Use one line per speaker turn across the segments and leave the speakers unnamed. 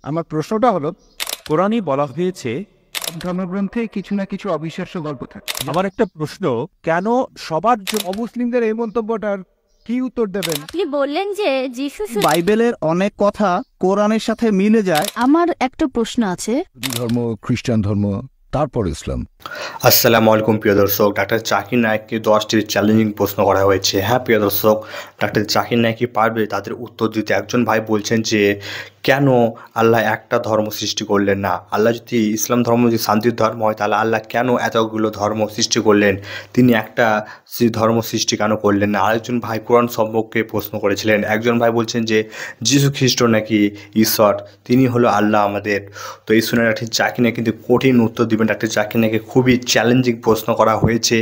আমার প্রশ্নটা হলো,
কোরআনে বলা হয়েছে
ধর্মগ্রন্থে কিছু না কিছু অবিশ্বাস্য গল্প থাকে।
আমার একটা প্রশ্ন, কেন সবার জন্য
অমুসলিমদের এই মন্তব্যটার কি উত্তর দেবেন?
আপনি বললেন যে যিশু
বাইবেলের অনেক কথা কোরআনের সাথে মিলে যায়।
আমার একটা প্রশ্ন আছে।
ধর্ম, খ্রিস্টান ধর্ম, তারপর ইসলাম।
আসসালামু আলাইকুম প্রিয় দর্শক, ডাক্তার জাকির নায়েককে 10টি চ্যালেঞ্জিং প্রশ্ন করা হয়েছে। হ্যাঁ প্রিয় দর্শক, ডাক্তার জাকির নায়েক কি পারবে তাদের উত্তর দিতে? একজন ভাই বলছেন যে কেন আল্লাহ একটা ধর্ম সৃষ্টি করলেন না? আল্লাহ যদি ইসলাম ধর্ম যদি শান্তির ধর্ম হয়, তাহলে আল্লাহ কেন এতগুলো ধর্ম সৃষ্টি করলেন? তিনি একটা ধর্ম সৃষ্টি কেন করলেন না? আরেকজন ভাই কোরআন সম্পর্কে প্রশ্ন করেছিলেন। একজন ভাই বলছেন যে যীশু খ্রিস্ট নাকি ঈশ্বর, তিনি হলো আল্লাহ আমাদের। তো এই শুনে ডাক্তার জাকির নায়েক কিন্তু কঠিন উত্তর দিবেন। ডাক্তার জাকির নায়েককে খুবই চ্যালেঞ্জিং প্রশ্ন করা হয়েছে।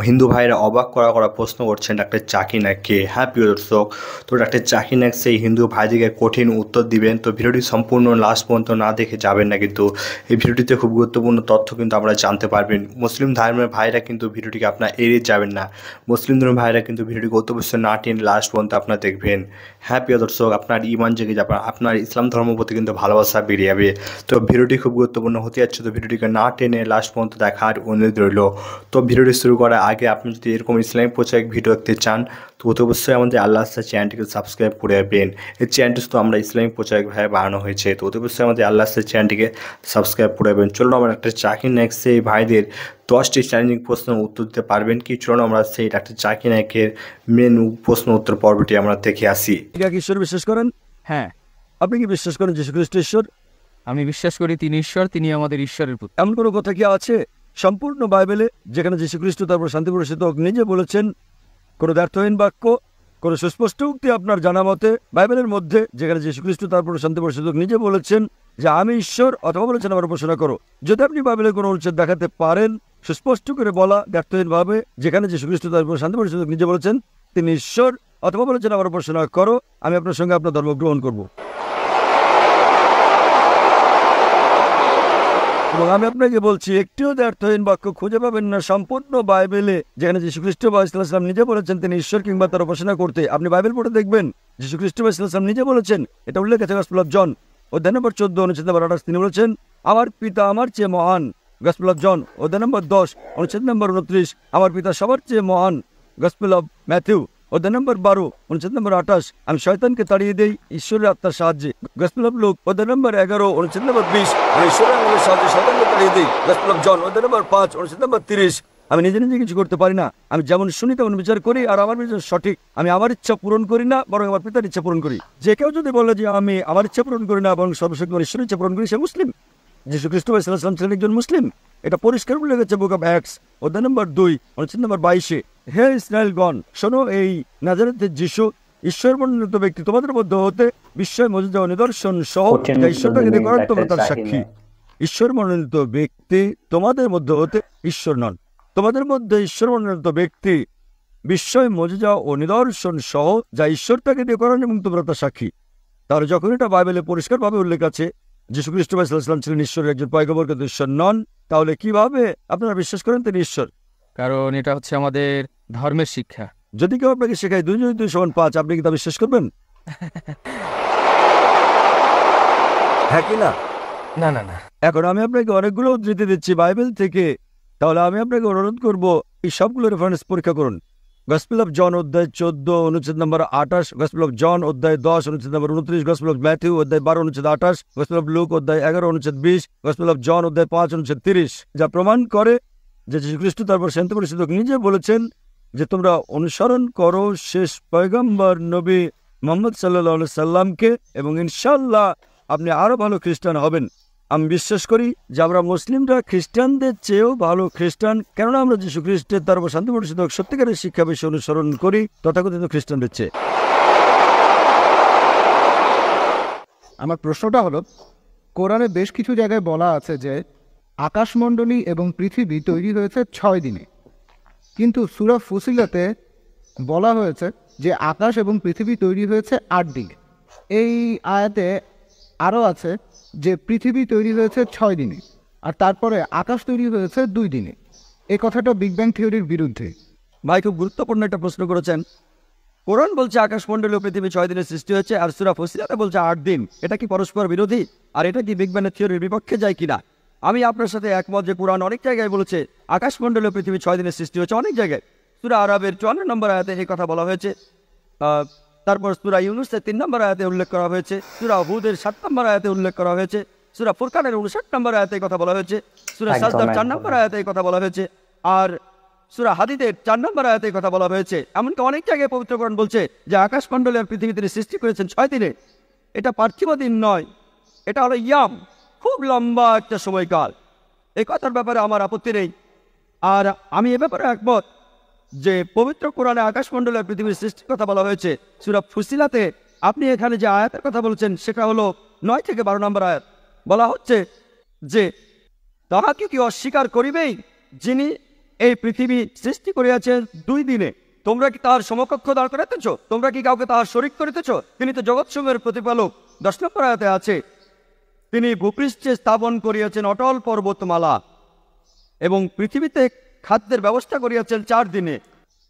হিন্দু ভাইরা অবাক করা প্রশ্ন করছেন ডাক্তার জাকির নায়েককে। হ্যাঁ প্রিয় দর্শক, তো ডাক্তার জাকির নায়েক সেই হিন্দু ভাইদিকে কঠিন উত্তর দিবেন। তো ভিডিওটি সম্পূর্ণ লাস্ট পর্যন্ত না দেখে যাবেন না, কিন্তু এই ভিডিওটিতে খুব গুরুত্বপূর্ণ তথ্য কিন্তু আমরা জানতে পারবেন। মুসলিম ধর্মের ভাইরা কিন্তু ভিডিওটিকে আপনার এড়িয়ে যাবেন না। মুসলিম ধর্মের ভাইরা কিন্তু ভিডিওটিকে অত্যবশ্যই না টেনে লাস্ট পর্যন্ত আপনারা দেখবেন। হ্যাঁ প্রিয় দর্শক, আপনার ইমান জেগে যাবে, আপনার ইসলাম ধর্ম প্রতি কিন্তু ভালোবাসা বেরিয়ে যাবে। তো ভিডিওটি খুব গুরুত্বপূর্ণ হতে যাচ্ছে, তো ভিডিওটিকে না টেনে লাস্ট পর্যন্ত দেখার অনুরোধ রইল। তো ভিডিওটি শুরু করার আগে আপনি যদি এরকম ইসলামিক প্রচারিক ভিডিও দেখতে চান, তো অবশ্যই আমাদের আল্লাহ চ্যানেলটিকে সাবস্ক্রাইব করে রাখবেন। এই চ্যানেলটি শুধু আমরা ইসলামিক প্রচারক ভাই বানানো হয়েছে, তো অবশ্যই আমাদের আল্লাহ চ্যানেলটিকে সাবস্ক্রাইব করে রাখবেন। চলুন আমরা ডাক্তার জাকির নায়েক সেই ভাইদের 10টি চ্যালেঞ্জিং প্রশ্নের উত্তর দিতে পারবেন কি? চলুন আমরা সেই ডাক্তার জাকির নায়েকের মেন প্রশ্ন উত্তর পর্বটি আমরা দেখে আসি।
ঈশ্বর বিশ্বাস করেন?
হ্যাঁ,
আপনি কি বিশ্বাস করেন যীশু খ্রিস্ট ঈশ্বর?
আমি বিশ্বাস করি তিনি ঈশ্বর, তিনি আমাদের ঈশ্বরের পুত্র।
এমন কোনো কথা কি আছে সম্পূর্ণ বাইবেলে যেখানে যীশু খ্রিস্ট তারপর শান্তি প্রকাশিত নিজে বলেছেন, কোনো ব্যর্থহীন বাক্য, কোনো সুস্পষ্ট উক্তি আপনার জানা মতে বাইবেলের মধ্যে যেখানে যীশু খ্রিস্ট তারপর শান্তি প্রকাশিত নিজে বলেছেন যে আমি ঈশ্বর, অথবা বলেছেন আমার উপাসনা করো? যদি আপনি বাইবেলের কোনো উচ্ছেদ দেখাতে পারেন সুস্পষ্ট করে বলা ব্যর্থহীনভাবে, যেখানে যীশু খ্রিস্ট তারপর শান্তি প্রকাশিত নিজে বলেছেন তিনি ঈশ্বর, অথবা বলেছেন আমার উপাসনা করো, আমি আপনার সঙ্গে আপনার ধর্ম গ্রহণ করব। এবং আমি আপনাকে বলছি, একটিও ব্যর্থহীন বাক্য খুঁজে পাবেন না সম্পূর্ণ বাইবেলে যেখানে যীশু খ্রিস্ট বা ইসলাম নিজে বলেছেন তিনি ঈশ্বর কিংবা তার উপাসনা করতে। আপনি বাইবেল পড়ে দেখবেন যীশু খ্রিস্ট বা ইসলাম নিজে বলেছেন, এটা উল্লেখ আছে গসপেল অফ জন অধ্যায় নম্বর 14 অনুচ্ছেদ নম্বর 28, তিনি বলেছেন আমার পিতা আমার চেয়ে মহান। গসপেল অফ জন অধ্যায় নম্বর 10 অনুচ্ছেদ নম্বর 29, আমার পিতা সবার চেয়ে মহান। গসপেল অফ ম্যাথিউ অধ্যায় নম্বর 12 অনুচ্ছেদ নম্বর 28, আমি শয়তানকে তাড়িয়ে দেই ঈশ্বরের আত্মার সাহায্যে। গসপেল অফ লুক অধ্যায় নম্বর 11 অনুচ্ছেদ নম্বর 20, আমি ঈশ্বরের আত্মার সাহায্যে শয়তানকে তাড়িয়ে দেই। গসপেল অফ জন অধ্যায় নম্বর 5 অনুচ্ছেদ নম্বর 30, আমি নিজে নিজে কিছু করতে পারি না, আমি যেমন শুনি তেমন বিচার করি, আর আমার বিচার সঠিক। আমি আমার ইচ্ছা পূরণ করি না, বরং আমার পিতার ইচ্ছা পূরণ করি। যে কেউ যদি বলে যে আমি আমার ইচ্ছা পূরণ করি না বরং সর্বশক্তিমান ঈশ্বরের ইচ্ছা পূরণ করি, সে মুসলিম। যীশু খ্রিস্ট ইসলাম ছিলেন একজন মুসলিম, এটা পরিষ্কার উল্লেখ আছে বুক অফ অ্যাক্টস অধ্যায় নম্বর 2 অনুচ্ছেদ নম্বর 22। হে ইসরায়েলগণ, শোনো, এই নাজারেতের যীশু ঈশ্বর মনোনীত ব্যক্তি, তোমাদের মধ্যে হতে বিস্ময় মজুজা ও নিদর্শন সহ যা ঈশ্বরটাকে করার তোমরা তার সাক্ষী। ঈশ্বর মনোনীত ব্যক্তি তোমাদের মধ্যে হতে ঈশ্বর নন, তোমাদের মধ্যে ঈশ্বর মনোনীত ব্যক্তি বিস্ময় মজুজা ও নিদর্শন সহ যা ঈশ্বরটাকে দিয়ে করেন এবং তোমরা তার সাক্ষী। তাহলে যখন এটা বাইবেলে পরিষ্কারভাবে উল্লেখ আছে যীশু খ্রিস্ট ইসলাম ছিলেন ঈশ্বরের একজন পয়গম্বর কিন্তু ঈশ্বর নন, তাহলে কিভাবে আপনারা বিশ্বাস করেন তিনি ঈশ্বর?
কারণ এটা হচ্ছে আমাদের ধর্মের শিক্ষা।
যদি কেউ আপনাকে শেখায় 2 + 2 = 5, আপনি কি তা বিশ্বাস করবেন? হ্যাঁ কি না?
না না না।
এখন আমি আপনাকে অনেকগুলো উদ্ধৃতি দিচ্ছি বাইবেল থেকে, তাহলে আমি আপনাকে অনুরোধ করব এই সবগুলো রেফারেন্স পরীক্ষা করুন। গসপেল অফ জন অধ্যায় 14 অনুচ্ছেদ নম্বর 28, গসপেল অফ জন অধ্যায় 10 অনুচ্ছেদ নম্বর 29, গসপেল অফ ম্যাথিউ অধ্যায় 12 অনুচ্ছেদ 28, গসপেল অফ লুক অধ্যায় 11 অনুচ্ছেদ 20, গসপেল অফ জন অধ্যায় 5 অনুচ্ছেদ 30, যা প্রমাণ করে যে যীশু খ্রিস্ট তারপর শান্তি প্রকাশিত নিজে বলেছেন যে তোমরা অনুসরণ করো শেষ পয়গম্বর নবী মুহাম্মদ সাল্লাল্লাহু আলাইহি সাল্লামকে, এবং ইনশাআল্লাহ আপনি আরো ভালো খ্রিস্টান হবেন। আমি বিশ্বাস করি যে আমরা মুসলিমরা খ্রিস্টানদের চেয়েও ভালো খ্রিস্টান, কেননা আমরা যীশু খ্রিস্টের তারপর শান্তি প্রকাশিত সত্যিকারের শিক্ষা বেশি অনুসরণ করি তথাকথিত খ্রিস্টানদের চেয়ে।
আমার প্রশ্নটা হলো, কোরআনে বেশ কিছু জায়গায় বলা আছে যে আকাশমণ্ডলী এবং পৃথিবী তৈরি হয়েছে 6 দিনে, কিন্তু সূরা ফুসিলাতে বলা হয়েছে যে আকাশ এবং পৃথিবী তৈরি হয়েছে 8 দিনে। এই আয়াতে আরও আছে যে পৃথিবী তৈরি হয়েছে 6 দিনে, আর তারপরে আকাশ তৈরি হয়েছে 2 দিনে। এই কথাটা বিগ ব্যাং থিওরির বিরুদ্ধে।
ভাই খুব গুরুত্বপূর্ণ একটা প্রশ্ন করেছেন। কোরআন বলছে আকাশমণ্ডলী ও পৃথিবী 6 দিনে সৃষ্টি হয়েছে, আর সূরা ফুসিলাতে বলছে 8 দিন। এটা কি পরস্পর বিরোধী? আর এটা কি বিগ ব্যাং থিওরির বিপক্ষে যায় কিনা? আমি আপনার সাথে একমত যে কোরআন অনেক জায়গায় বলেছে আকাশমণ্ডলী ও পৃথিবী 6 দিনে সৃষ্টি হয়েছে। অনেক জায়গায় সূরা আরাবের 54 নম্বর আয়াতে এই কথা বলা হয়েছে। তারপর সূরা ইউনূসের 3 নম্বর আয়াতে উল্লেখ করা হয়েছে, সূরা হুদের 7 নম্বর আয়াতে উল্লেখ করা হয়েছে, সূরা ফুরকানের 59 নম্বর আয়াতে কথা বলা হয়েছে, সূরা সাজদার 4 নম্বর আয়াতে কথা বলা হয়েছে, আর সূরা হাদীদের 4 নম্বর আয়াতে কথা বলা হয়েছে। এমনকি অনেক জায়গায় পবিত্র কোরআন বলছে যে আকাশমণ্ডলী আর পৃথিবী তিনি সৃষ্টি করেছেন 6 দিনে। এটা পার্থিব দিন নয়, এটা হলো ইয়াম, খুব লম্বা একটা সময়কাল। এই কথার ব্যাপারে আমার আপত্তি নেই। আর আমি এ ব্যাপারে একমত যে পবিত্র কোরআনে আকাশমণ্ডলী আর পৃথিবীর সৃষ্টির কথা বলা হয়েছে। সূরা ফুসিলাতে আপনি এখানে যে আয়াতের কথা বলছেন সেটা হলো 9 থেকে 12 নম্বর আয়াত। বলা হচ্ছে যে তাহাকে কি অস্বীকার করিবেই যিনি এই পৃথিবী সৃষ্টি করিয়াছেন 2 দিনে? তোমরা কি তাহার সমকক্ষ দাঁড় করাইতেছ? তোমরা কি কাউকে তাহার শরীক করিতেছ? তিনি তো জগৎসমূহের প্রতিপালক। 10 নম্বর আয়াতে আছে তিনি ভূপৃষ্ঠে স্থাপন করিয়াছেন অটল পর্বতমালা এবং পৃথিবীতে খাদ্যের ব্যবস্থা করিয়াছেন 4 দিনে।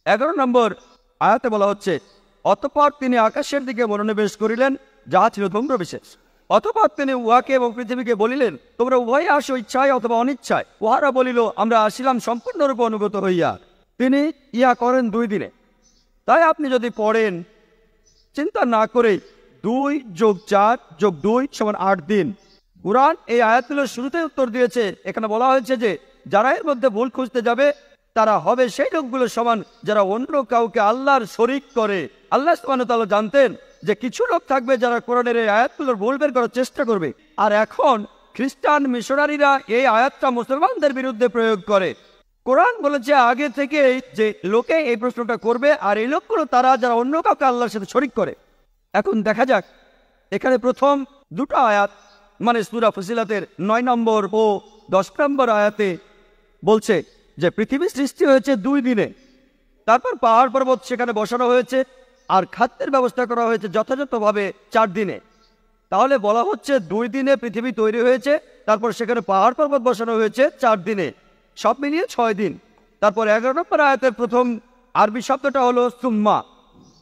11 নম্বর আয়াতে বলা হচ্ছে অতঃপর তিনি আকাশের দিকে মনোনিবেশ করিলেন, যাহা ছিল ধূম্রবিশেষ। অতঃপর তিনি উহাকে এবং পৃথিবীকে বলিলেন, তোমরা উভয়ে আসো ইচ্ছায় অথবা অনিচ্ছায়। উহারা বলিল, আমরা আসিলাম সম্পূর্ণরূপে অনুগত হইয়া। তিনি ইহা করেন 2 দিনে। তাই আপনি যদি পড়েন চিন্তা না করে 2 + 4 + 2 = 8 দিন। কুরআন এই আয়াতগুলোর শুরুতে উত্তর দিয়েছে। এখানে বলা হয়েছে যে যারা এর মধ্যে ভুল খুঁজতে যাবে তারা হবে সেই লোকগুলোর সমান যারা অন্য কাউকে আল্লাহর শরীক করে। আল্লাহ সুবহানাহু ওয়া তাআলা জানতেন যে কিছু লোক থাকবে যারা কোরআনের এই আয়াতগুলোর ভুল বের করার চেষ্টা করবে। আর এখন খ্রিস্টান মিশনারিরা এই আয়াতটা মুসলমানদের বিরুদ্ধে প্রয়োগ করে। কোরআন বলেছে আগে থেকে যে লোকে এই প্রশ্নটা করবে, আর এই লোকগুলো তারা যারা অন্য কাউকে আল্লাহর সাথে শরীক করে। এখন দেখা যাক এখানে প্রথম 2টা আয়াত মানে সূরা ফুসিলাতের 9 নম্বর ও 10 নম্বর আয়াতে বলছে যে পৃথিবী সৃষ্টি হয়েছে 2 দিনে। তারপর পাহাড় পর্বত সেখানে বসানো হয়েছে আর খাদ্যের ব্যবস্থা করা হয়েছে যথাযথভাবে 4 দিনে। তাহলে বলা হচ্ছে 2 দিনে পৃথিবী তৈরি হয়েছে, তারপর সেখানে পাহাড় পর্বত বসানো হয়েছে 4 দিনে, সব মিলিয়ে 6 দিন। তারপর 11 নম্বর আয়াতের প্রথম আরবি শব্দটা হলো সুম্মা।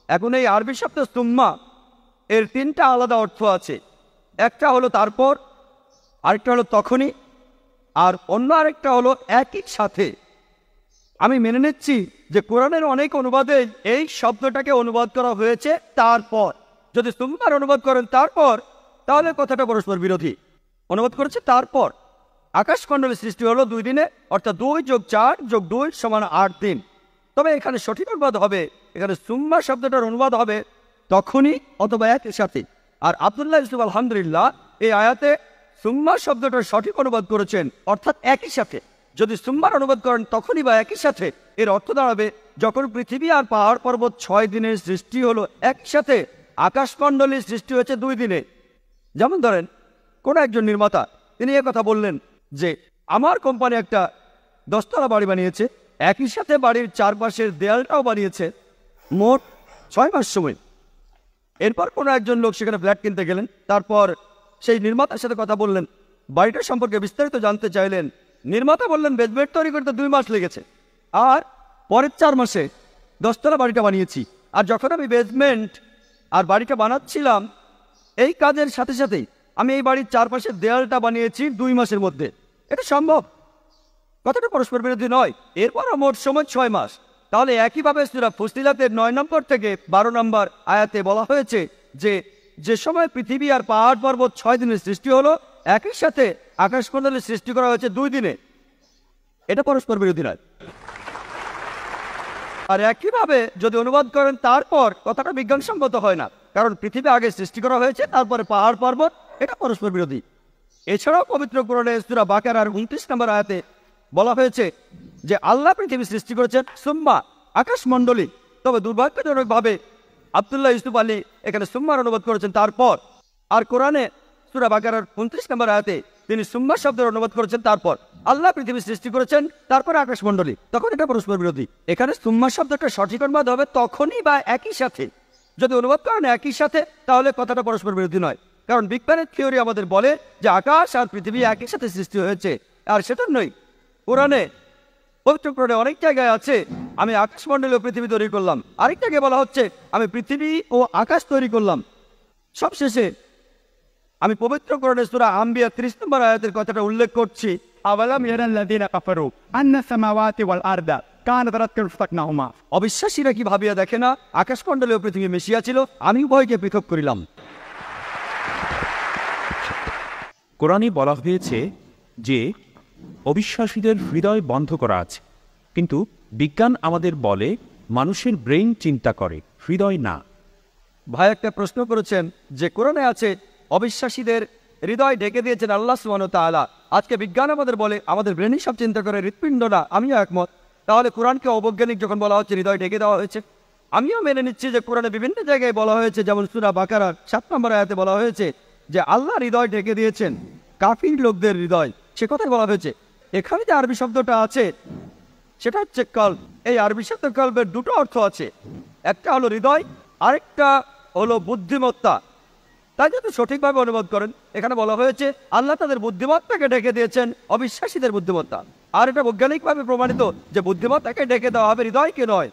এখন এই আরবি শব্দ সুম্মা এর 3টা আলাদা অর্থ আছে। একটা হলো তারপর, আরেকটা হলো তখনই, আর অন্য আরেকটা হলো একই সাথে। আমি মেনে নিচ্ছি যে কোরআনের অনেক অনুবাদে এই শব্দটাকে অনুবাদ করা হয়েছে তারপর। যদি সুম্মার অনুবাদ করেন তারপর, তাহলে কথাটা পরস্পর বিরোধী। অনুবাদ করেছে তারপর। আকাশমণ্ডলী সৃষ্টি হলো 2 দিনে, অর্থাৎ 2 + 4 + 2 = 8 দিন। তবে এখানে সঠিক অনুবাদ হবে, এখানে সুম্মা শব্দটার অনুবাদ হবে তখনই অথবা একই সাথে। আর আব্দুল্লাহ ইউসুফ আলহামদুলিল্লাহ এই আয়াতে সুম্মা শব্দটার সঠিক অনুবাদ করেছেন, অর্থাৎ একই সাথে। যদি সুম্মার অনুবাদ করেন তখনই বা একই সাথে, এর অর্থ দাঁড়াবে যখন পৃথিবী আর পাহাড় পর্বত 6 দিনের সৃষ্টি হলো একই সাথে, আকাশমণ্ডলীর সৃষ্টি হয়েছে 2 দিনে। যেমন ধরেন কোন একজন নির্মাতা তিনি কথা বললেন যে আমার কোম্পানি একটা 10 তলা বাড়ি বানিয়েছে, একই সাথে বাড়ির চারপাশের দেয়ালটাও বানিয়েছে, মোট 6 মাস সময়। এরপর কোনো একজন লোক সেখানে ফ্ল্যাট কিনতে গেলেন, তারপর সেই নির্মাতার সাথে কথা বললেন, বাড়িটা সম্পর্কে বিস্তারিত জানতে চাইলেন। নির্মাতা বললেন বেসমেন্ট তৈরি করতে 2 মাস লেগেছে, আর পরের 4 মাসে 10 তলা বাড়িটা বানিয়েছি। আর যখন আমি বেসমেন্ট আর বাড়িটা বানাচ্ছিলাম, এই কাজের সাথে সাথেই আমি এই বাড়ির চারপাশের দেয়ালটা বানিয়েছি 2 মাসের মধ্যে। এটা সম্ভব, কথাটা পরস্পর বিরোধী নয়। এরপরও মোট সময় 6 মাস। তাহলে একইভাবে সূরা ফুসিলাতের 9 নম্বর থেকে 12 নম্বর আয়াতে বলা হয়েছে যে সময় পৃথিবী আর পাহাড় পর্বত 6 দিনের সৃষ্টি হলো, একই সাথে আকাশমণ্ডলীর সৃষ্টি করা হয়েছে 2 দিনে। এটা পরস্পর বিরোধী নয়। আর একইভাবে যদি অনুবাদ করেন তারপর, কথাটা বিজ্ঞানসম্মত হয় না, কারণ পৃথিবী আগে সৃষ্টি করা হয়েছে তারপরে পাহাড় পর্বত, এটা পরস্পর বিরোধী। এছাড়াও পবিত্র কোরআনে সূরা বাকারার 29 নম্বর আয়াতে বলা হয়েছে যে আল্লাহ পৃথিবী সৃষ্টি করেছেন সুম্মা আকাশমণ্ডলী। তবে দুর্ভাগ্যজনকভাবে আব্দুল্লাহ ইউসুফ আলী এখানে সুম্মার অনুবাদ করেছেন তারপর। আর কোরআনে সূরা বাকারার 29 নম্বর আয়াতে তিনি সুম্মা শব্দের অনুবাদ করেছেন তারপর। আল্লাহ পৃথিবী সৃষ্টি করেছেন তারপরে আকাশমণ্ডলী, তখন এটা পরস্পর বিরোধী। এখানে সুম্মা শব্দটা সঠিক অনুবাদ হবে তখনই বা একই সাথে। যদি অনুবাদ করেন একই সাথে, তাহলে কথাটা পরস্পর বিরোধী নয়, কারণ বিগ ব্যাং থিওরি আমাদের বলে যে আকাশ আর পৃথিবী একই সাথে সৃষ্টি হয়েছে, আর সেটা নয়। কোরআনে পবিত্র কোরআনে অনেক জায়গায় আছে আমি আকাশমণ্ডলী ও পৃথিবী তৈরি করলাম, আরেক জায়গায় বলা হচ্ছে আমি পৃথিবী ও আকাশ তৈরি করলাম। সবশেষে আমি পবিত্র কোরআনের সূরা আম্বিয়া 30 নম্বর আয়াতের কথাটা উল্লেখ করছি।
আওয়ালাম ইয়ারাল্লাযীনা কাফারু আন্না সামাওয়াতি ওয়াল আরদা কানাত রাতকান ফাতাকনাহুমা।
অবিশ্বাসীরা কি ভাবিয়া দেখে না আকাশমণ্ডলী ও পৃথিবী মিশিয়া ছিল, আমি উভয়কে পৃথক করিলাম।
কোরআনে বলা হয়েছে যে অবিশ্বাসীদের হৃদয় বন্ধ করা আছে, কিন্তু বিজ্ঞান আমাদের বলে মানুষের ব্রেইন চিন্তা করে, হৃদয় না।
ভাই একটা প্রশ্ন করেছেন যে কোরআনে আছে অবিশ্বাসীদের হৃদয় ঢেকে দিয়েছেন আল্লাহ সুবহানাহু ওয়া তাআলা। আজকে বিজ্ঞান আমাদের বলে আমাদের ব্রেনই সব চিন্তা করে, হৃৎপিণ্ড না। আমিও একমত। তাহলে কোরআনকে অবৈজ্ঞানিক যখন বলা হচ্ছে হৃদয় ঢেকে দেওয়া হয়েছে, আমিও মেনে নিচ্ছি যে কোরআনে বিভিন্ন জায়গায় বলা হয়েছে, যেমন সূরা বাকারার 7 নম্বর আয়াতে বলা হয়েছে যে আল্লাহ হৃদয় ঢেকে দিয়েছেন কাফির লোকদের হৃদয়। সে কথাই বলা হয়েছে। এখানে যে আরবি শব্দটা আছে সেটা হচ্ছে কলব। এই আরবি শব্দ কলবের দুটো অর্থ আছে, একটা হলো হৃদয়, আরেকটা হলো বুদ্ধিমত্তা। তাই যদি সঠিকভাবে অনুবাদ করেন, এখানে বলা হয়েছে আল্লাহ তাদের বুদ্ধিমত্তাকে ঢেকে দিয়েছেন অবিশ্বাসীদের বুদ্ধিমত্তা। আর এটা বৈজ্ঞানিকভাবে প্রমাণিত যে বুদ্ধিমত্তাকে ঢেকে দেওয়া হবে, হৃদয়কে নয়।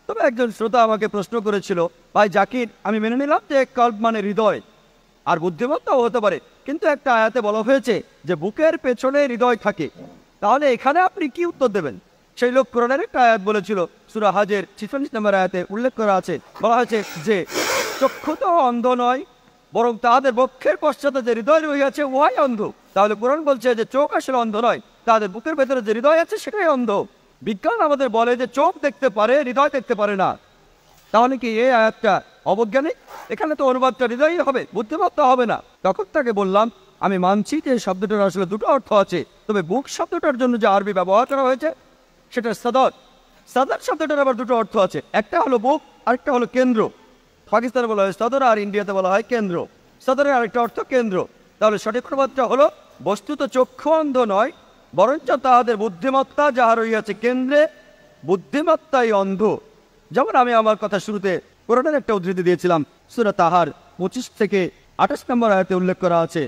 তবে একজন শ্রোতা আমাকে প্রশ্ন করেছিল, ভাই জাকির, আমি মেনে নিলাম যে কলব মানে হৃদয় আর বুদ্ধিমত্তাও হতে পারে, কিন্তু একটা আয়াতে বলা হয়েছে যে বুকের পেছনে হৃদয় থাকে। তাহলে এখানে আপনি কি উত্তর দেবেন? সেই লোক কোরআনের একটা আয়াত বলেছিল, সূরা হাজের 46 নম্বর আয়াতে উল্লেখ করা আছে, বলা হয়েছে যে চক্ষু তো অন্ধ নয়, বরং তাদের বক্ষের পশ্চাতে যে হৃদয় রয়েছে উহাই অন্ধ। তাহলে কোরআন বলছে যে চোখ আসলে অন্ধ নয়, তাদের বুকের ভেতরে যে হৃদয় আছে সেটাই অন্ধ। বিজ্ঞান আমাদের বলে যে চোখ দেখতে পারে, হৃদয় দেখতে পারে না। তাহলে কি এই আয়াতটা অবৈজ্ঞানিক? এখানে তো অনুবাদটা হৃদয়ই হবে, বুদ্ধিমত্তা হবে না। তখন তাকে বললাম আমি মানছি যে শব্দটার আসলে দুটো অর্থ আছে, তবে বুক শব্দটার জন্য যে আরবি ব্যবহার করা হয়েছে সেটা সাদর। সাদর শব্দটার আবার দুটো অর্থ আছে, একটা হলো বুক, আরেকটা হলো কেন্দ্র। পাকিস্তানে বলা হয় সদর, আর ইন্ডিয়াতে বলা হয় কেন্দ্র। সদরের আরেকটা অর্থ কেন্দ্র। তাহলে সঠিক অনুবাদটা হলো বস্তুত চক্ষু অন্ধ নয়, বরঞ্চ তাহাদের বুদ্ধিমত্তা যাহা রইয়াছে কেন্দ্রে, বুদ্ধিমত্তাই অন্ধ। যেমন আমি আমার কথা শুরুতে কোরআনের একটা উদ্ধৃতি দিয়েছিলাম, সূরা তাহার 25 থেকে 28 নম্বর আয়াতে উল্লেখ করা আছে,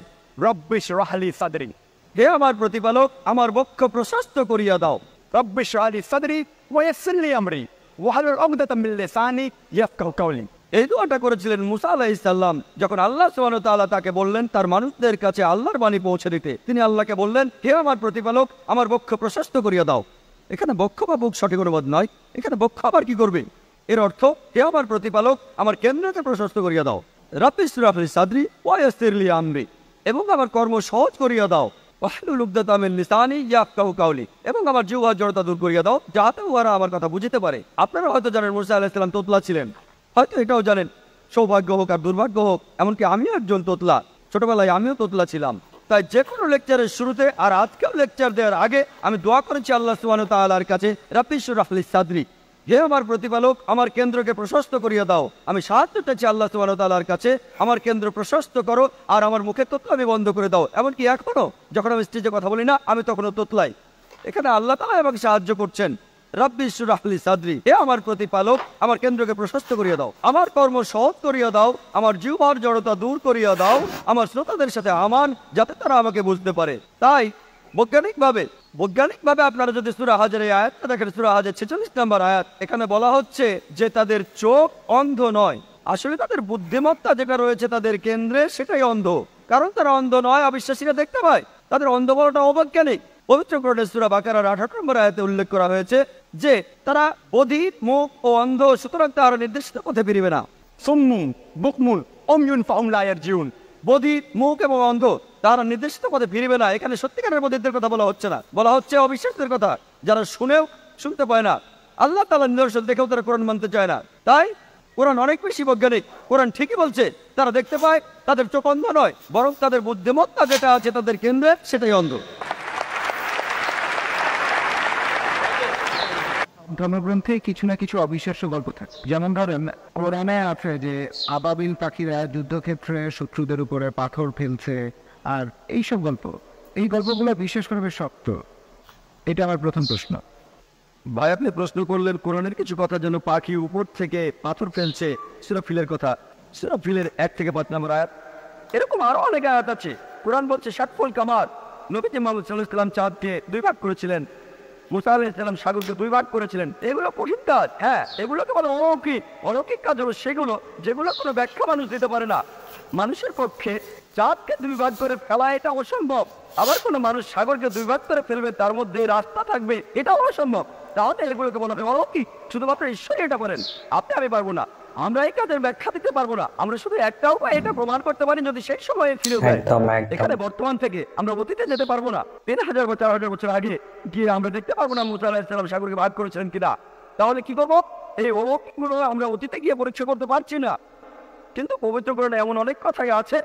রব্বি ইশরাহ লি সাদরি,
হে আমার প্রতিপালক, আমার বক্ষ প্রশস্ত করিয়া দাও।
রব্বি ইশরাহ লি সাদরি ওয়া ইয়াসসির লি আমরি ওয়াহলুল উকদাতাম মিন লিসানি ইয়াফকাহু কাওলি।
এই দোয়াটা করেছিলেন মুসা আলাইহিস সালাম যখন আল্লাহ সুবহানাহু ওয়া তাআলা তাকে বললেন তার মানুষদের কাছে আল্লাহর বাণী পৌঁছে দিতে। তিনি আল্লাহকে বললেন, হে আমার প্রতিপালক, আমার বক্ষ প্রশস্ত করিয়া দাও। এখানে বক্ষ বা বুক সঠিক অনুবাদ নয়, এখানে বক্ষ আবার কি করবে? এর অর্থ হে আমার প্রতিপালক, আমার কেন্দ্রকে প্রশস্ত করিয়া দাও। রব্বি ইশরাহ লি সাদরি ওয়া ইয়াসসির লি আমরি, এবং আমার কর্ম সহজ করিয়া দাও। ওয়াহলুল উকদাতাম মিন লিসানি ইয়াফকাহু কাওলি, এবং আমার জিহ্বার জড়তা দূর করিয়া দাও, যাতে ওরা আমার কথা বুঝতে পারে। আপনারা হয়তো জানেন মুসা আলাইহিস সালাম তোতলা ছিলেন, হয়তো এটাও জানেন। সৌভাগ্য হোক আর দুর্ভাগ্য হোক, এমনকি আমিও একজন তোতলা, ছোটবেলায় আমিও তোতলা ছিলাম। তাই যে কোনো লেকচারের শুরুতে আর আজকেও লেকচার দেওয়ার আগে আমি দোয়া করেছি আল্লাহ সুবহানাহু ওয়া তাআলার কাছে, রব্বি ইশরাহ লি সাদরি, হে আমার প্রতিপালক, আমার কেন্দ্রকে প্রশস্ত করিয়া দাও। আমি সাহায্য চাইছি আল্লাহ সুবহানাহু ওয়া তাআলার কাছে, আমার কেন্দ্র প্রশস্ত করো আর আমার মুখের তোতলা আমি বন্ধ করে দাও। এমনকি এখনো যখন আমি স্টেজে কথা বলি না, আমি তখনও তোতলাই। এখানে আল্লাহ তাআলা আমাকে সাহায্য করছেন। রব্বি ইশরাহ লি সাদরি, হে আমার প্রতিপালক, আমার কেন্দ্রকে প্রশস্ত করিয়া দাও, আমার কর্ম সহজ করিয়া দাও, আমার জিহ্বার জড়তা দূর করিয়া দাও, আমার শ্রোতাদের সাথে আমান, যাতে তারা আমাকে বুঝতে পারে। তাই বৈজ্ঞানিকভাবে আপনারা যদি সূরা হাজের এই আয়াতটা দেখেন, সূরা হাজের 46 নম্বর আয়াত, এখানে বলা হচ্ছে যে তাদের চোখ অন্ধ নয়, আসলে তাদের বুদ্ধিমত্তা যেটা রয়েছে তাদের কেন্দ্রে সেটাই অন্ধ। কারণ তারা অন্ধ নয়, অবিশ্বাসীরা দেখতে পায়। তাদের অন্ধ বলাটা অবৈজ্ঞানিক। পবিত্র কোরআনের সূরা বাকারার 18 নম্বর আয়াতে উল্লেখ করা হয়েছে যে তারা বধির, মুখ ও অন্ধ, সুতরাং তারা নির্দিষ্ট পথে ফিরবে না।
সুম্মুন বুকমুন উময়ুন ফাহুম লা ইয়ারজিউন,
বধির, মুখ এবং অন্ধ, তারা নির্দিষ্ট পথে ফিরবে না। এখানে সত্যিকারের বধিরদের কথা বলা হচ্ছে না, বলা হচ্ছে অবিশ্বাসীদের কথা, যারা শুনেও শুনতে পায় না, আল্লাহ তাআলার নিদর্শন দেখেও তারা কোরআন মানতে চায় না। তাই কোরআন অনেক বেশি বৈজ্ঞানিক। কোরআন ঠিকই বলছে তারা দেখতে পায়, তাদের চোখ অন্ধ নয়, বরং তাদের বুদ্ধিমত্তা যেটা আছে তাদের কেন্দ্রে সেটাই অন্ধ।
ধর্মগ্রন্থে কিছু না কিছু অবিশ্বাস্য গল্প থাকে। যেমন ধরেন কোরআনে আছে যে আবাবিল পাখিরা যুদ্ধক্ষেত্রে শত্রুদের উপরে পাথর ফেলছে, আর এইসব গল্প, এই গল্পগুলো বিশেষ করে বেশ শক্ত। এটা আমার প্রথম প্রশ্ন।
ভাই আপনি প্রশ্ন করলেন কোরআনের কিছু কথা যেন পাখি উপর থেকে পাথর ফেলছে, সূরা ফিলের কথা, সূরা ফিলের 1 থেকে 5 নম্বর আয়াত। এরকম আরো অনেক আয়াত আছে। কোরআন বলছে শাতফুল কামার, নবীজি মুহাম্মদ সাল্লাল্লাহু আলাইহি ওয়াসাল্লাম চাঁদকে 2 ভাগ করেছিলেন। মুসা আলাইহিসসালাম সাগরকে 2 ভাগ করেছিলেন, এগুলো কঠিন কাজ। হ্যাঁ, এগুলোকে বলে অলৌকিক। অলৌকিক কাজ হলো সেগুলো যেগুলো কোনো ব্যাখ্যা মানুষ দিতে পারে না। মানুষের পক্ষে চাঁদকে 2 ভাগ করে ফেলা এটা অসম্ভব। আবার কোনো মানুষ সাগরকে 2 ভাগ করে ফেলবে, তার মধ্যে রাস্তা থাকবে, এটাও অসম্ভব। তাহলে এগুলোকে বলা হয় অলৌকিক। শুধুমাত্র ঈশ্বরই এটা করেন, আপনি আমি পারবো না। আমরা এই কাজের ব্যাখ্যা দিতে পারবো না। আমরা শুধু একটা উপায় এটা প্রমাণ করতে পারি, যদি সেই সময়ে ফিরে যায়। এখানে বর্তমান থেকে আমরা অতীতে যেতে পারবো না। 3000 বা 4000 বছর আগে গিয়ে আমরা দেখতে পারবো না মুসা আলাইহিস সালাম সাগরকে ভাগ করেছিলেন কিনা। তাহলে কি করবো? এই অলৌকিকগুলো আমরা অতীতে গিয়ে পরীক্ষা করতে পারছি না। কিন্তু পবিত্র কোরআনে এমন অনেক কথাই আছে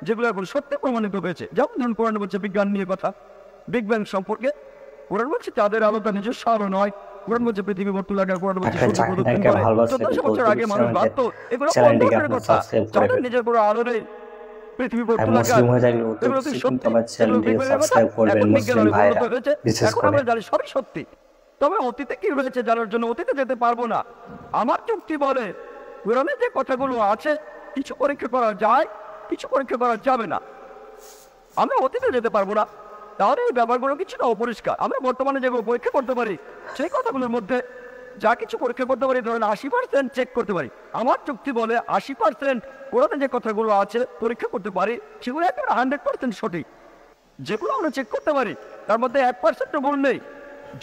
যেগুলো এখন সত্যি প্রমাণিত হয়েছে। যেমন ধরুন, কোরআনে বলছে বিজ্ঞান নিয়ে কথা, বিগ ব্যাং সম্পর্কে। কোরআন বলছে চাঁদের আলোটা নিজস্ব আলো নয়। কোরআন বলছে পৃথিবী বর্তু লাগার, কোরআন বলছে সূর্য প্রদক্ষিণ করে। 1400 বছর আগে মানুষ ভাবত এগুলো কোন ধরনের কথা? চাঁদের নিজের কোনো আলো নেই, পৃথিবী বর্তু লাগার, এগুলো কি সত্যি? এখন আমরা জানি সবই সত্যি। তবে অতীতে কি রয়েছে জানার জন্য অতীতে যেতে পারবো না। আমার যুক্তি বলে কোরআনে যে কথাগুলো আছে কিছু পরীক্ষা করা যায়, কিছু পরীক্ষা করা যাবে না। আমরা অতীতে যেতে পারবো না, তাহলে এই ব্যাপারগুলো কিছুটা অপরিষ্কার। আমরা বর্তমানে যেগুলো পরীক্ষা করতে পারি সেই কথাগুলোর মধ্যে যা কিছু পরীক্ষা করতে পারি, ধরেন 80% চেক করতে পারি। আমার যুক্তি বলে 80% কোরআনে যে কথাগুলো আছে পরীক্ষা করতে পারি, সেগুলো একটা 100% সঠিক। যেগুলো আমরা চেক করতে পারি তার মধ্যে 1% ভুল নেই।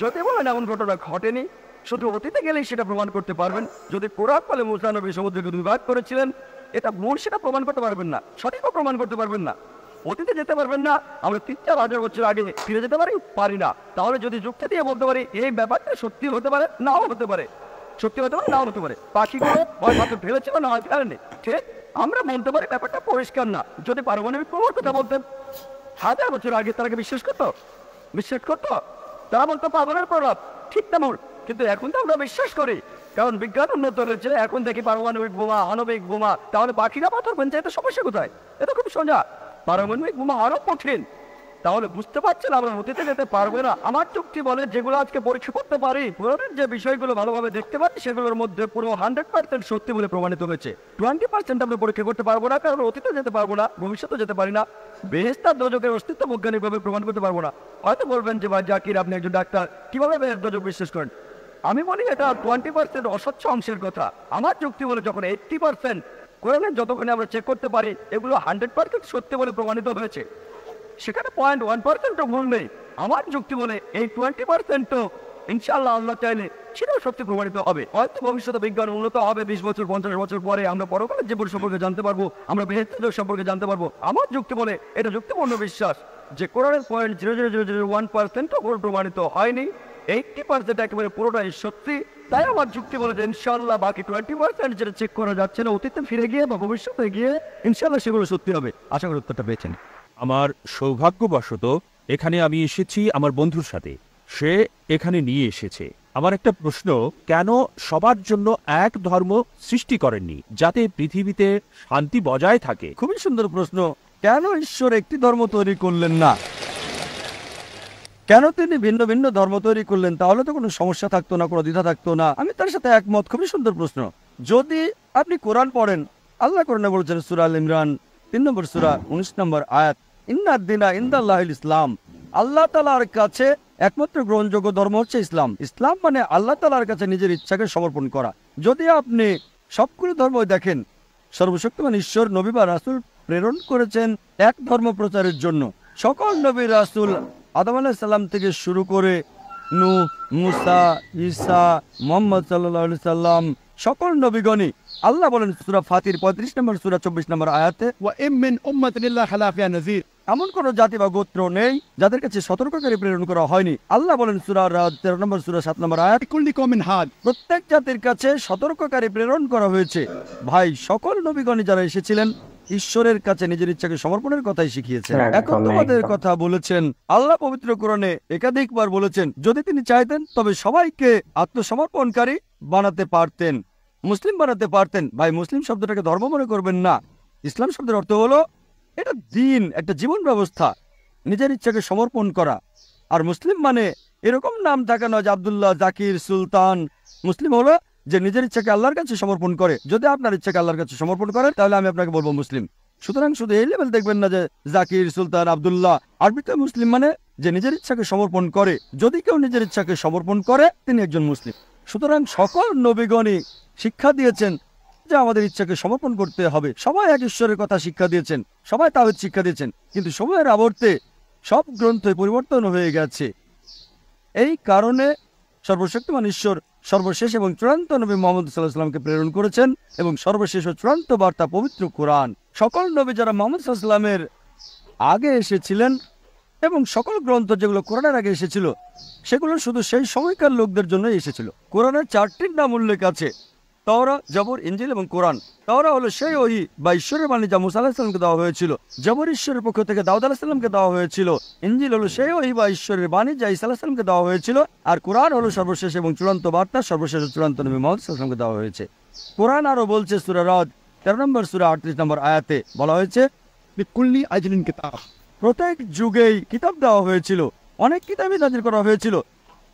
যদি বলেন এমন ঘটনা ঘটেনি, শুধু অতীতে গেলেই সেটা প্রমাণ করতে পারবেন। যদি কোরআন বলে মুসা নবী সমুদ্রকে 2 ভাগ করেছিলেন, এটা ভুল, সেটা প্রমাণ করতে পারবেন না, সঠিকও প্রমাণ করতে পারবেন না। অতীতে যেতে পারবেন না, আমরা 3000 বছর আগে ফিরে যেতে পারি না। তাহলে যদি যুক্তি দিয়ে বলতে পারি এই ব্যাপারটা সত্যি হতে পারে, নাও হতে পারে, সত্যি হতে পারে, নাও হতে পারে। পাখিগুলো হয় মাত্র ফেলেছিল, না হয় ফেলেনি, ঠিক আমরা বলতে পারি ব্যাপারটা পরিষ্কার না। যদি পারমাণবিক প্রমাণ কথা বলতেন 1000 বছর আগে, তারা বিশ্বাস করতো? তারা বলতো পাগলের প্রলাপ, ঠিক তেমন। কিন্তু এখন তো আমরা বিশ্বাস করি, কারণ বিজ্ঞান উন্নত হয়েছে। এখন দেখি পারমাণবিক বোমা, আণবিক বোমা। তাহলে পাখিরা পাথর ফেলছে, এটা সমস্যা কোথায়? এটা খুব সোজা। পারমাণবিক বোমা আরো কঠিন। তাহলে বুঝতে পারছেন আমরা অতীতে যেতে পারবে না। আমার যুক্তি বলে যেগুলো আজকে পরীক্ষা করতে পারি, পুরোনের যে বিষয়গুলো ভালোভাবে দেখতে পাচ্ছি, সেগুলোর মধ্যে পুরো 100% সত্যি বলে প্রমাণিত হয়েছে। 20% আমরা পরীক্ষা করতে পারবো না, কারণ অতীতে যেতে পারবো না, ভবিষ্যতে যেতে পারি না। বেহেশত আর দোজখের অস্তিত্ব বৈজ্ঞানিকভাবে প্রমাণ করতে পারবো না। হয়তো বলবেন যে ভাই জাকির, আপনি একজন ডাক্তার, কিভাবে বেহেশত দোজখ বিশ্বাস করেন? আমি বলি এটা 20% অস্বচ্ছ অংশের কথা। আমার যুক্তি বলে যখন 80% কোরআনের যতক্ষণে আমরা চেক করতে পারি এগুলো 100% সত্যি বলে প্রমাণিত হয়েছে, সেখানে 0.1% ভুল নেই। আমার যুক্তি বলে এই 20% ইনশাআল্লাহ আল্লাহ চাইলে সেটাও সত্যি প্রমাণিত হবে। হয়তো ভবিষ্যতে বিজ্ঞান উন্নত হবে, 20 বছর 50 বছর পরে আমরা পরকালের জীবন সম্পর্কে জানতে পারবো, আমরা বেহেশত সম্পর্কে জানতে পারবো। আমার যুক্তি বলে এটা যুক্তিপূর্ণ বিশ্বাস যে কোরআনের 0.0001% ভুল প্রমাণিত হয়নি। 80% একেবারে পুরোটাই সত্যি। তাই আমার যুক্তি বলে যে ইনশাআল্লাহ বাকি 20% যেটা চেক করা যাচ্ছে না, অতীতে ফিরে গিয়ে বা ভবিষ্যতে গিয়ে ইনশাআল্লাহ সেগুলো সত্যি হবে। আশা করি উত্তরটা পেয়েছেন।
আমার সৌভাগ্যবশত এখানে আমি এসেছি আমার বন্ধুর সাথে, সে এখানে নিয়ে এসেছে। আমার একটা প্রশ্ন, কেন সবার জন্য এক ধর্ম সৃষ্টি করেননি যাতে পৃথিবীতে শান্তি বজায় থাকে?
খুবই সুন্দর প্রশ্ন। কেন ঈশ্বর একটি ধর্ম তৈরি করলেন না? কেন তিনি ভিন্ন ভিন্ন ধর্ম তৈরি করলেন? তাহলে তো কোনো সমস্যা থাকতো না, কোনো দ্বিধা থাকতো না। আমি তার সাথে একমত। খুবই সুন্দর প্রশ্ন। যদি আপনি কোরআন পড়েন, আল্লাহ কোরআনে বলেছেন সূরা আল ইমরান 3 নম্বর সূরা 19 নম্বর আয়াত, ইন্নাদ দীনা ইনদাল্লাহিল ইসলাম। আল্লাহ তাআলার কাছে একমাত্র গ্রহণযোগ্য ধর্ম হচ্ছে ইসলাম। ইসলাম মানে আল্লাহ তাআলার কাছে নিজের ইচ্ছাকে সমর্পণ করা। যদি আপনি সবগুলো ধর্ম দেখেন, সর্বশক্তিমান ঈশ্বর নবী বা রাসূল প্রেরণ করেছেন এক ধর্ম প্রচারের জন্য। সকল নবী রাসূল আদম আলাইহিস সালাম থেকে শুরু করে নূহ, মুসা, ঈসা, মুহাম্মদ সাল্লাল্লাহু আলাইহি সাল্লাম, সকল নবীগণই আল্লাহ বলেন সূরা ফাতির 35 নম্বর সূরা 24 নম্বর আয়াতে, ওয়া ইম মিন উম্মাতিন ইল্লা খালা ফিহা নাযীর। এমন কোন জাতি বা গোত্র নেই যাদের কাছে সতর্ককারী প্রেরণ করা হয়নি। আল্লাহ বলেন সূরা রাদ 13 নম্বর সূরা 7 নম্বর আয়াত, কুল্লি কওমিন হাদ। প্রত্যেক জাতির কাছে সতর্ককারী প্রেরণ করা হয়েছে। ভাই, সকল নবীগণই যারা এসেছিলেন ঈশ্বরের কাছে নিজের ইচ্ছাকে সমর্পণের কথাই শিখিয়েছেন, একত্ববাদের কথা বলেছেন। আল্লাহ পবিত্র কোরআনে একাধিকবার বলেছেন যদি তিনি চাইতেন তবে সবাইকে আত্মসমর্পণকারী বানাতে পারতেন, মুসলিম বানাতে পারতেন। ভাই, মুসলিম শব্দটাকে ধর্ম মনে করবেন না। ইসলাম শব্দের অর্থ হলো এটা দিন, একটা জীবন ব্যবস্থা, নিজের ইচ্ছাকে সমর্পণ করা। আর মুসলিম মানে এরকম নাম থাকা নয় যে আব্দুল্লাহ, জাকির, সুলতান। মুসলিম হলো যে নিজের ইচ্ছাকে আল্লাহর কাছে সমর্পণ করে। যদি আপনার ইচ্ছাকে আল্লাহর কাছে সমর্পণ করেন তাহলে আমি আপনাকে বলবো মুসলিম। সুতরাং শুধু এই লেভেল দেখবেন না যে জাকির, সুলতান, আব্দুল্লাহ। আরবিতে মুসলিম মানে যে নিজের ইচ্ছাকে সমর্পণ করে, যদি কেউ নিজের ইচ্ছাকে সমর্পণ করে তিনি একজন মুসলিম। সুতরাং সকল নবীগণই শিক্ষা দিয়েছেন যে আমাদের ইচ্ছাকে সমর্পণ করতে হবে। সবাই এক ঈশ্বরের কথা শিক্ষা দিয়েছেন, সবাই তাওহীদ শিক্ষা দিয়েছেন, কিন্তু সময়ের আবর্তে সব গ্রন্থে পরিবর্তন হয়ে গেছে। এই কারণে সর্বশক্তিমান ঈশ্বর সর্বশেষ এবং চূড়ান্ত নবী মুহাম্মদ সাল্লাল্লাহু আলাইহি ওয়াসাল্লামকে প্রেরণ করেছেন, এবং সর্বশেষ ও চূড়ান্ত বার্তা পবিত্র কোরআন। সকল নবী যারা মুহাম্মদ সাল্লাল্লাহু আলাইহি ওয়াসাল্লামের আগে এসেছিলেন এবং সকল গ্রন্থ যেগুলো কোরআনের আগে এসেছিল সেগুলো শুধু সেই সময়কার লোকদের জন্য এসেছিল। কোরআনের 4টির নাম উল্লেখ আছে, তাওরাত, জবর, ইনজিল এবং কোরআন। তাওরাত হলো সেই ওহী বা ঈশ্বরের বাণী যা মুসা আলাইহিস সালামকে দেওয়া হয়েছিল। জবর ঈশ্বরের পক্ষ থেকে দাউদ আলাইহিস সালামকে দেওয়া হয়েছিল। ইনজিল হলো সেই ওহী বা ঈশ্বরের বাণী যা ঈসা আলাইহিস সালামকে দেওয়া হয়েছিল। আর কোরআন হলো সর্বশেষ এবং চূড়ান্ত বার্তা, সর্বশেষ ও চূড়ান্ত নবী মুহাম্মদ সাল্লাল্লাহু আলাইহি ওয়াসাল্লামকে দেওয়া হয়েছে। কোরআন আরো বলছে সূরা রাদ 13 নম্বর সূরা 38 নম্বর আয়াতে বলা হয়েছে,
বিকুল্লি আজলিন কিতাব।
প্রত্যেক যুগেই কিতাব দেওয়া হয়েছিল, অনেক কিতাবই নাযিল করা হয়েছিল,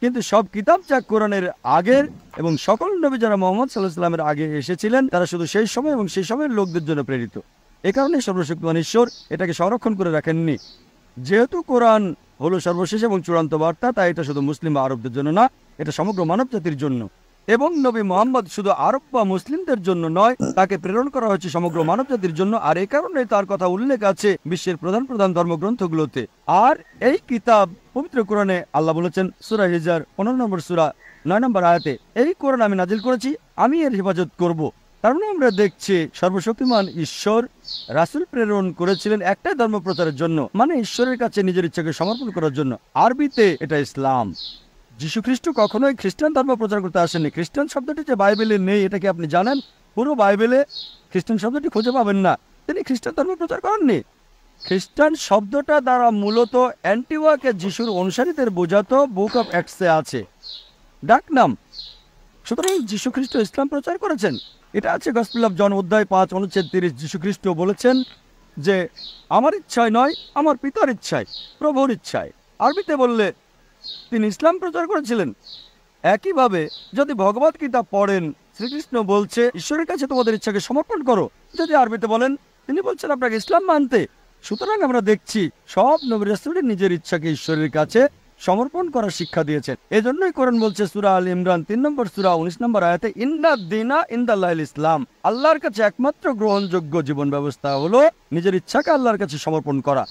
কিন্তু সব কিতাব যা কোরআনের আগের এবং সকল নবী যারা মুহাম্মদ সাল্লাল্লাহু আলাইহি ওয়াসাল্লামের আগে এসেছিলেন তারা শুধু সেই সময় এবং সেই সময়ের লোকদের জন্য প্রেরিত। এ কারণে সর্বশক্তিমান ঈশ্বর এটাকে সংরক্ষণ করে রাখেননি। যেহেতু কোরআন হলো সর্বশেষ এবং চূড়ান্ত বার্তা, তাই এটা শুধু মুসলিম বা আরবদের জন্য না, এটা সমগ্র মানব জাতির জন্য। এবং নবী মুহাম্মদ শুধু আরব বা মুসলিমদের জন্য নয়, তাকে প্রেরণ করা হয়েছে সমগ্র মানব জাতির জন্য। আর এই কারণে তার কথা উল্লেখ আছে বিশ্বের প্রধান প্রধান ধর্মগ্রন্থগুলোতে। আর এই কিতাব পবিত্র কোরআনে আল্লাহ বলেছেন সূরা হিজর 15 নম্বর সূরা 9 নম্বর আয়াতে, এই কোরআন আমি নাজিল করেছি, আমি এর হেফাজত করব। তার মানে আমরা দেখছি সর্বশক্তিমান ঈশ্বর রাসূল প্রেরণ করেছিলেন একটাই ধর্ম প্রচারের জন্য, মানে ঈশ্বরের কাছে নিজের ইচ্ছাকে সমর্পণ করার জন্য। আরবিতে এটা ইসলাম। যীশু খ্রিস্ট কখনোই খ্রিস্টান ধর্ম প্রচার করতে আসেননি। খ্রিস্টান শব্দটি যে বাইবেলে নেই এটা কি আপনি জানেন? পুরো বাইবেলে খ্রিস্টান শব্দটি খুঁজে পাবেন না। তিনি খ্রিস্টান ধর্ম প্রচার করেননি। খ্রিস্টান শব্দটা দ্বারা মূলত অ্যান্টিওয়াকে যিশুর অনুসারীদের বোঝাতো, বুক অফ অ্যাক্টসে আছে ডাক নাম। সুতরাং যীশু খ্রিস্ট ইসলাম প্রচার করেছেন। এটা আছে গসপেল অফ জন অধ্যায় 5 অনুচ্ছেদ 30। যীশু খ্রিস্ট বলেছেন যে আমার ইচ্ছায় নয়, আমার পিতার ইচ্ছায়, প্রভুর ইচ্ছায়। আরবিতে বললে তিনি ইসলাম প্রচার করেছিলেন। একইভাবে যদি ভগবত গীতা পড়েন, শ্রীকৃষ্ণ বলছে ঈশ্বরের কাছে তোমাদের ইচ্ছাকে সমর্পণ করো। যদি আরবিতে বলেন তিনি বলছেন আপনাকে ইসলাম মানতে। সুতরাং আমরা দেখছি সব নবী রাসূল নিজের ইচ্ছাকে ঈশ্বরের কাছে সমর্পণ করার শিক্ষা দিয়েছেন। এজন্যই কোরআন বলছে সূরা আল ইমরান 3 নম্বর সূরা 19 নম্বর আয়াতে, ইন্নাদ দীনা ইনদাল্লাহিল ইসলাম। আল্লাহর কাছে একমাত্র গ্রহণযোগ্য জীবন ব্যবস্থা হলো নিজের ইচ্ছাকে আল্লাহর কাছে সমর্পণ করা।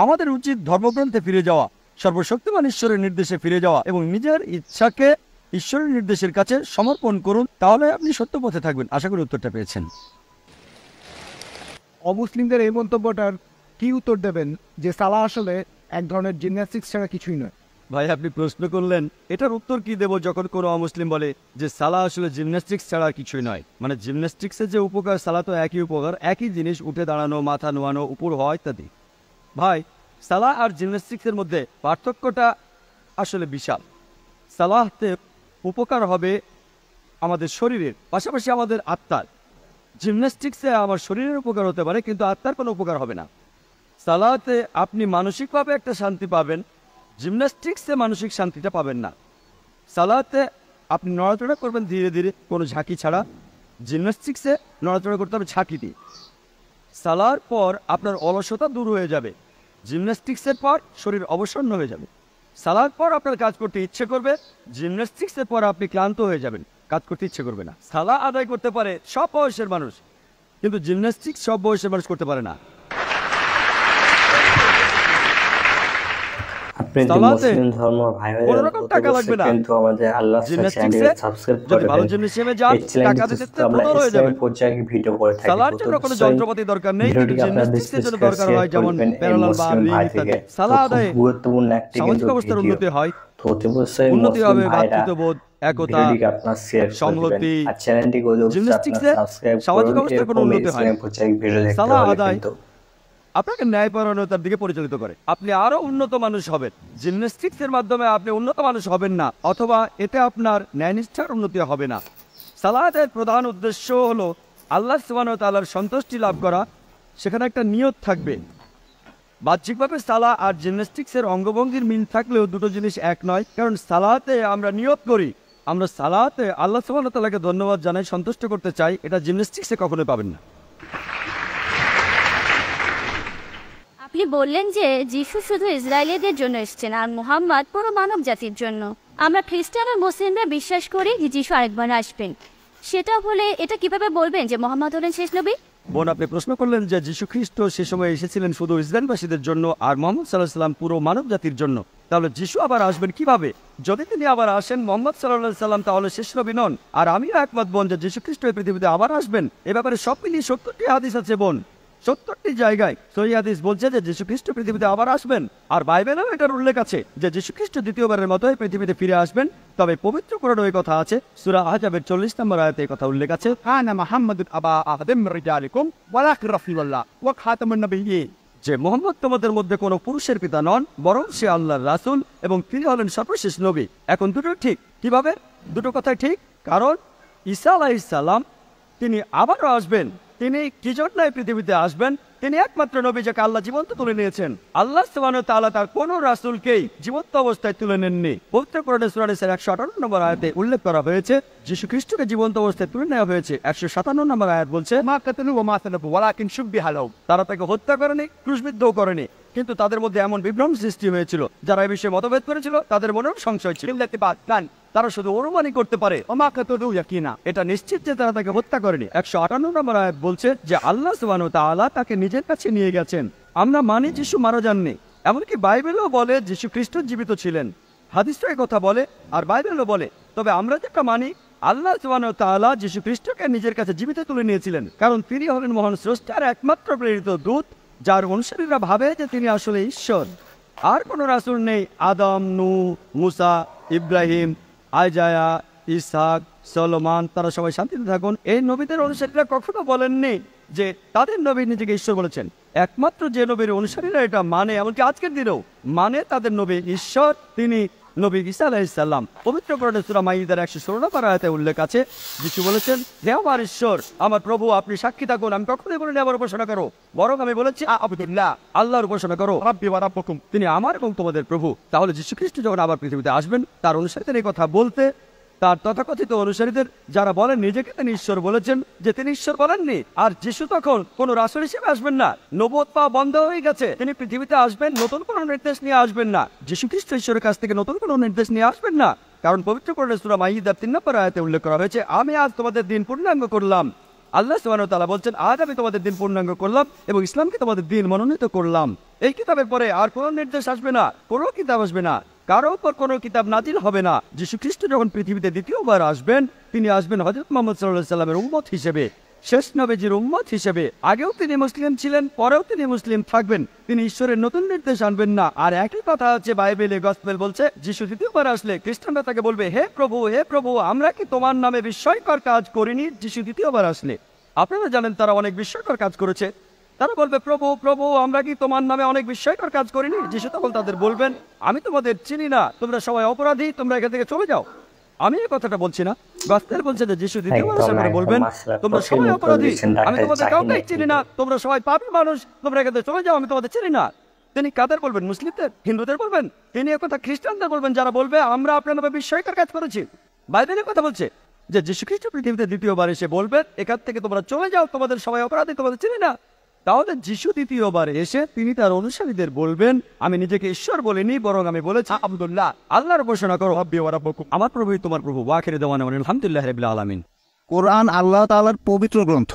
আমাদের উচিত ধর্মগ্রন্থে ফিরে যাওয়া, সর্বশক্তিমান ঈশ্বরের নির্দেশে ফিরে যাওয়া এবং নিজের ইচ্ছাকে ঈশ্বরের নির্দেশের কাছে সমর্পণ করুন, তাহলে আপনি সত্য পথে থাকবেন। আশা করি উত্তরটা পেয়েছেন।
অমুসলিমদের এই মন্তব্যটার কি উত্তর দেবেন যে সালাহ আসলে এক ধরনের জিমন্যাস্টিক্স ছাড়া কিছুই নয়?
ভাই আপনি প্রশ্ন করলেন, এটার উত্তর কি দেব যখন কোনো অমুসলিম বলে যে সালাহ আসলে জিমন্যাস্টিক্স ছাড়া কিছুই নয়। মানে জিমন্যাস্টিক্সের যে উপকার, সালাহ তো একই উপকার, একই জিনিস, উঠে দাঁড়ানো, মাথা নোয়ানো, উপর হওয়া ইত্যাদি। ভাই সালাহ আর জিমন্যাস্টিক্সের মধ্যে পার্থক্যটা আসলে বিশাল। সালাহতে উপকার হবে আমাদের শরীরের, পাশাপাশি আমাদের আত্মার। জিমন্যাস্টিক্সে আমার শরীরের উপকার হতে পারে কিন্তু আত্মার কোনো উপকার হবে না। সালাহতে আপনি মানসিকভাবে একটা শান্তি পাবেন, জিমন্যাস্টিক্সে মানসিক শান্তিটা পাবেন না। সালাহতে আপনি নড়াচড়া করবেন ধীরে ধীরে, কোনো ঝাঁকি ছাড়া। জিমন্যাস্টিক্সে নড়াচড়া করতে হবে ঝাঁকি দিয়ে। সালাহর পর আপনার অলসতা দূর হয়ে যাবে, জিমন্যাস্টিক্সের পর শরীর অবসন্ন হয়ে যাবে। সালাহর পর আপনার কাজ করতে ইচ্ছে করবে, জিমন্যাস্টিক্সের পর আপনি ক্লান্ত হয়ে যাবেন, কাজ করতে ইচ্ছে করবে না। সালাহ আদায় করতে পারে সব বয়সের মানুষ, কিন্তু জিমন্যাস্টিক্স সব বয়সের মানুষ করতে পারে না।
আপনি যদি মুসলিম ধর্ম ভাই ভাই
কোনো রকম টাকা লাগবে না,
কিন্তু আমাদের আল্লাহর চ্যানেল সাবস্ক্রাইব
যদি ভালো
করবেন।
জিমন্যাসিয়ামে যান টাকা দিতে
আমরা
পনেরো হয়ে যাবে।
ইসলামিক পর্যায়ে ভিডিও করে থাকি।
সালাহর জন্য কোনো যন্ত্রপাতি দরকার নেই, কিন্তু জিমন্যাস্টিক্সের জন্য দরকার হয় যেমন প্যারালাল বার, রিং ইত্যাদি। সালাহ আদায়ে
গুরুত্বপূর্ণ একটি
সামাজিক অবস্থার উন্নতি হয়,
তো অবশ্যই
উন্নতি হবে
মুসলিম ভাইরা
ভ্রাতৃত্ববোধ, একতা,
ভিডিওটিকে আপনার শেয়ার
সংহতি।
করবেন আর চ্যানেলটিকে অবশ্যই
জিমন্যাস্টিক্সে
আপনারা সাবস্ক্রাইব
সামাজিক
করুন।
অবস্থার কোনো
এরকম
উন্নতি হয়।
ইসলামিক পর্যায়ে ভিডিও দেখতে
সালাহ
হলে
আদায়
কিন্তু
আপনাকে ন্যায়পরায়ণতার দিকে পরিচালিত করে। আপনি আরো উন্নত মানুষ হবেন। জিমন্যাস্টিক্সের মাধ্যমে আপনি উন্নত মানুষ হবেন না, অথবা এতে আপনার ন্যায়নিষ্ঠার উন্নতি হবে না। সালাতের প্রধান উদ্দেশ্য হলো আল্লাহ সুবহানাহু ওয়া তাআলার সন্তুষ্টি লাভ করা। সেখানে একটা নিয়ত থাকবে। বাহ্যিকভাবে সালাহ আর জিমন্যাস্টিক্সের অঙ্গভঙ্গির মিল থাকলেও দুটো জিনিস এক নয়। কারণ সালাতে আমরা নিয়ত করি, আমরা সালাতে আল্লাহ সুবহানাহু ওয়া তাআলাকে ধন্যবাদ জানাই, সন্তুষ্ট করতে চাই। এটা জিমন্যাস্টিক্সে কখনোই পাবেন না।
আপনি আপনি বললেন যে যিশু শুধু ইসরায়েলিদের জন্য এসেছেন আর মুহাম্মদ পুরো মানব জাতির জন্য। আমরা খ্রিস্টান আর মুসলিমরা বিশ্বাস করি যে যিশু আরেকবার আসবেন। সেটা হলে এটা কিভাবে বলবেন যে মোহাম্মদ হলেন শেষ নবী?
বোন, আপনি প্রশ্ন করলেন যে যীশু খ্রিস্ট সে সময় এসেছিলেন শুধু ইসরায়েলবাসীদের জন্য আর মোহাম্মদ সাল্লাহ সাল্লাম পুরো মানব জাতির জন্য। তাহলে যিশু আবার আসবেন কিভাবে? যদি তিনি আবার আসেন মোহাম্মদ সাল্লাহ সাল্লাম তাহলে শেষ নবী নন। আর আমিও একমত বোন যে যীশু খ্রিস্ট এই পৃথিবীতে আবার আসবেন। এ ব্যাপারে সব মিলিয়ে 70টি হাদিস আছে বোন, 70টি জায়গায় সহিহ হাদিস বলছে যে যীশু খ্রিস্ট পৃথিবীতে আবার আসবেন। আর বাইবেলেও এটার উল্লেখ আছে যে যীশু খ্রিস্ট দ্বিতীয়বারের মতো এই পৃথিবীতে ফিরে আসবেন। তবে পবিত্র কোরআনে ওই কথা আছে, সূরা আহজাবের 40 নম্বর আয়াতে এই কথা উল্লেখ আছে,
কানা মুহাম্মাদুন আবা আহাদিম মিন রিজালিকুম ওয়ালাকিন রাসূলুল্লাহ ওয়া খাতামুন নবিয়্যিন,
যে মোহাম্মদ তোমাদের মধ্যে কোনো পুরুষের পিতা নন, বরং সে আল্লাহর রাসূল এবং তিনি হলেন সর্বশেষ নবী। এখন দুটো ঠিক কিভাবে? দুটো কথাই ঠিক, কারণ ঈসা আলাইহিস সালাম তিনি আবারও আসবেন। তিনি কি জন্য এই পৃথিবীতে আসবেন? তিনি একমাত্র নবী যাকে আল্লাহ জীবন্ত তুলে নিয়েছেন। আল্লাহ সুবহানাহু ওয়া তাআলা তার কোনো রাসূলকেই জীবন্ত অবস্থায় তুলে নেননি। পবিত্র কোরআনে সূরা নিসার 158 নম্বর আয়াতে উল্লেখ করা হয়েছে যীশু খ্রিস্টকে জীবন্ত অবস্থায় তুলে নেওয়া হয়েছে। 157 নম্বর আয়াত বলছে,
মা কাতালু ওয়া মা সালাবু ওয়ালাকিন শুববিহা লাহু,
তারা তাকে হত্যা করেনি, ক্রুশবিদ্ধও করেনি, কিন্তু তাদের মধ্যে এমন বিভ্রম সৃষ্টি হয়েছিল, যারা এই বিষয়ে মতভেদ করেছিল তাদের মনেও সংশয় ছিল।
ইল্লাতি বাদান,
তারা শুধু অনুমানই করতে পারে,
ওয়া মা কাতালু ইয়াকিনা,
এটা নিশ্চিত যে তারা তাকে হত্যা করেনি। 158 নম্বর আয়াত বলছে যে আল্লাহ সুবহানাহু ওয়া তাআলা তাকে নিজের কাছে নিয়ে গেছেন। আমরা মানি যিশু মারা যাননি, এমনকি বাইবেলও বলে যিশু খ্রিস্ট জীবিত ছিলেন। হাদিসও এই কথা বলে আর বাইবেলও বলে। তবে আমরা যেটা মানি, আল্লাহ সুবহানাহু ওয়া তাআলা যিশু খ্রিস্টকে নিজের কাছে জীবিত তুলে নিয়েছিলেন, কারণ তিনি হলেন মহান স্রষ্টার একমাত্র প্রেরিত দূত, যার অনুসারীরা ভাবে যে তিনি আসলে ঈশ্বর। আর কোনো রাসূল নেই। আদম, নূহ, মুসা, ইব্রাহিম, আইজায়া, ইসহাক, সলোমন, তারা সবাই শান্তিতে থাকুন, এই নবীদের অনুসারীরা কখনো বলেননি যে তাদের নবী নিজেকে ঈশ্বর বলেছেন। একমাত্র যে নবীর অনুসারীরা এটা মানে, এমনকি আজকের দিনেও মানে তাদের নবী ঈশ্বর, তিনি নবী ঈসা আলাইহিস সালাম। পবিত্র কোরআনে সূরা মাইদার 116 নম্বর আয়াতে উল্লেখ আছে, যিশু বলেছেন, হে আমার ঈশ্বর, আমার প্রভু, আপনি সাক্ষী থাকুন, আমি কখনোই বলিনি আমার উপাসনা করো, বরং আমি বলেছি আবুদুল্লাহ, আল্লাহর উপাসনা করো,
রাব্বি ওয়া রাব্বুকুম,
তিনি আমার এবং তোমাদের প্রভু। তাহলে যিশু খ্রিস্ট যখন আবার পৃথিবীতে আসবেন, তার অনুসারীদের এই কথা বলতে, তার তথাকথিত অনুসারীদের যারা বলেন নিজেকে তিনি ঈশ্বর বলেছেন, যে তিনি ঈশ্বর বলেননি। আর যিশু তখন কোন রাসূল হিসেবে আসবেন না, নবুয়ত পাওয়া বন্ধ হয়ে গেছে, তিনি পৃথিবীতে আসবেন, নতুন কোনো নির্দেশ নিয়ে আসবেন না। যিশু খ্রিস্ট ঈশ্বরের কাছ থেকে নতুন কোনো নির্দেশ নিয়ে আসবেন না, কারণ পবিত্র কোরআনে সূরা মাইদার 3 নম্বর আয়াতে উল্লেখ করা হয়েছে, আমি আজ তোমাদের দিন পূর্ণাঙ্গ করলাম। আল্লাহ সুবহানাহু ওয়া তাআলা বলছেন, আজ আমি তোমাদের দিন পূর্ণাঙ্গ করলাম এবং ইসলামকে তোমাদের দিন মনোনীত করলাম। এই কিতাবের পরে আর কোনো নির্দেশ আসবে না, কোনো কিতাব আসবে না, কারো উপর কোনো কিতাব নাজিল হবে না। যিশু খ্রিস্ট যখন পৃথিবীতে দ্বিতীয়বার আসবেন, তিনি আসবেন হযরত মুহাম্মদ সাল্লাল্লাহু আলাইহি সাল্লামের উম্মত হিসেবে, শেষ নবীজির উম্মত হিসেবে। আগেও তিনি মুসলিম ছিলেন, পরেও তিনি মুসলিম থাকবেন, তিনি ঈশ্বরের নতুন নির্দেশ আনবেন না। আর একই কথা হচ্ছে বাইবেলে, গসপেল বলছে যিশু দ্বিতীয়বার আসলে খ্রিস্টানরা তাকে বলবে, হে প্রভু, আমরা কি তোমার নামে বিস্ময়কর কাজ করিনি? যিশু দ্বিতীয়বার আসলে আপনারা জানেন তারা অনেক বিস্ময়কর কাজ করেছে। তারা বলবে, প্রভু, আমরা কি তোমার নামে অনেক বিস্ময়কর কাজ করিনি? যিশু তখন তাদের বলবেন, আমি তোমাদের চিনি না, তোমরা সবাই অপরাধী, তোমরা এখান থেকে চলে যাও। আমি এই কথাটা বলছি না, গসপেল বলছে যে যিশু দ্বিতীয়বার আসার পরে বলবেন, তোমরা সবাই অপরাধী, আমি তোমাদের কাউকেই চিনি না, তোমরা সবাই পাপী মানুষ, তোমরা এখান থেকে চলে যাও, আমি তোমাদের চিনি না। তিনি কাদের বলবেন? মুসলিমদের, হিন্দুদের বলবেন? তিনি একথা খ্রিস্টানদের বলবেন, যারা বলবে আমরা আপনার নামে বিস্ময়কর কাজ করেছি। বাইবেলের কথা বলছে যে যিশু খ্রিস্ট পৃথিবীতে দ্বিতীয়বার এসে বলবেন, এখান থেকে তোমরা চলে যাও, তোমাদের সবাই অপরাধী, তোমাদের চিনি না। তাহলে যিশু দ্বিতীয়বার এসে তিনি তার অনুসারীদের বলবেন, আমি নিজেকে ঈশ্বর বলিনি, বরং আমি বলেছি আবদুল্লাহ, আল্লাহর উপাসনা করো, রাব্বি ওয়া রাব্বুকুম, আমার প্রভুই তোমার প্রভু। ওয়া আখিরু দাওয়ানা আলহামদুলিল্লাহি রাব্বিল আলামিন।
কোরআন আল্লাহ তাআলার পবিত্র গ্রন্থ,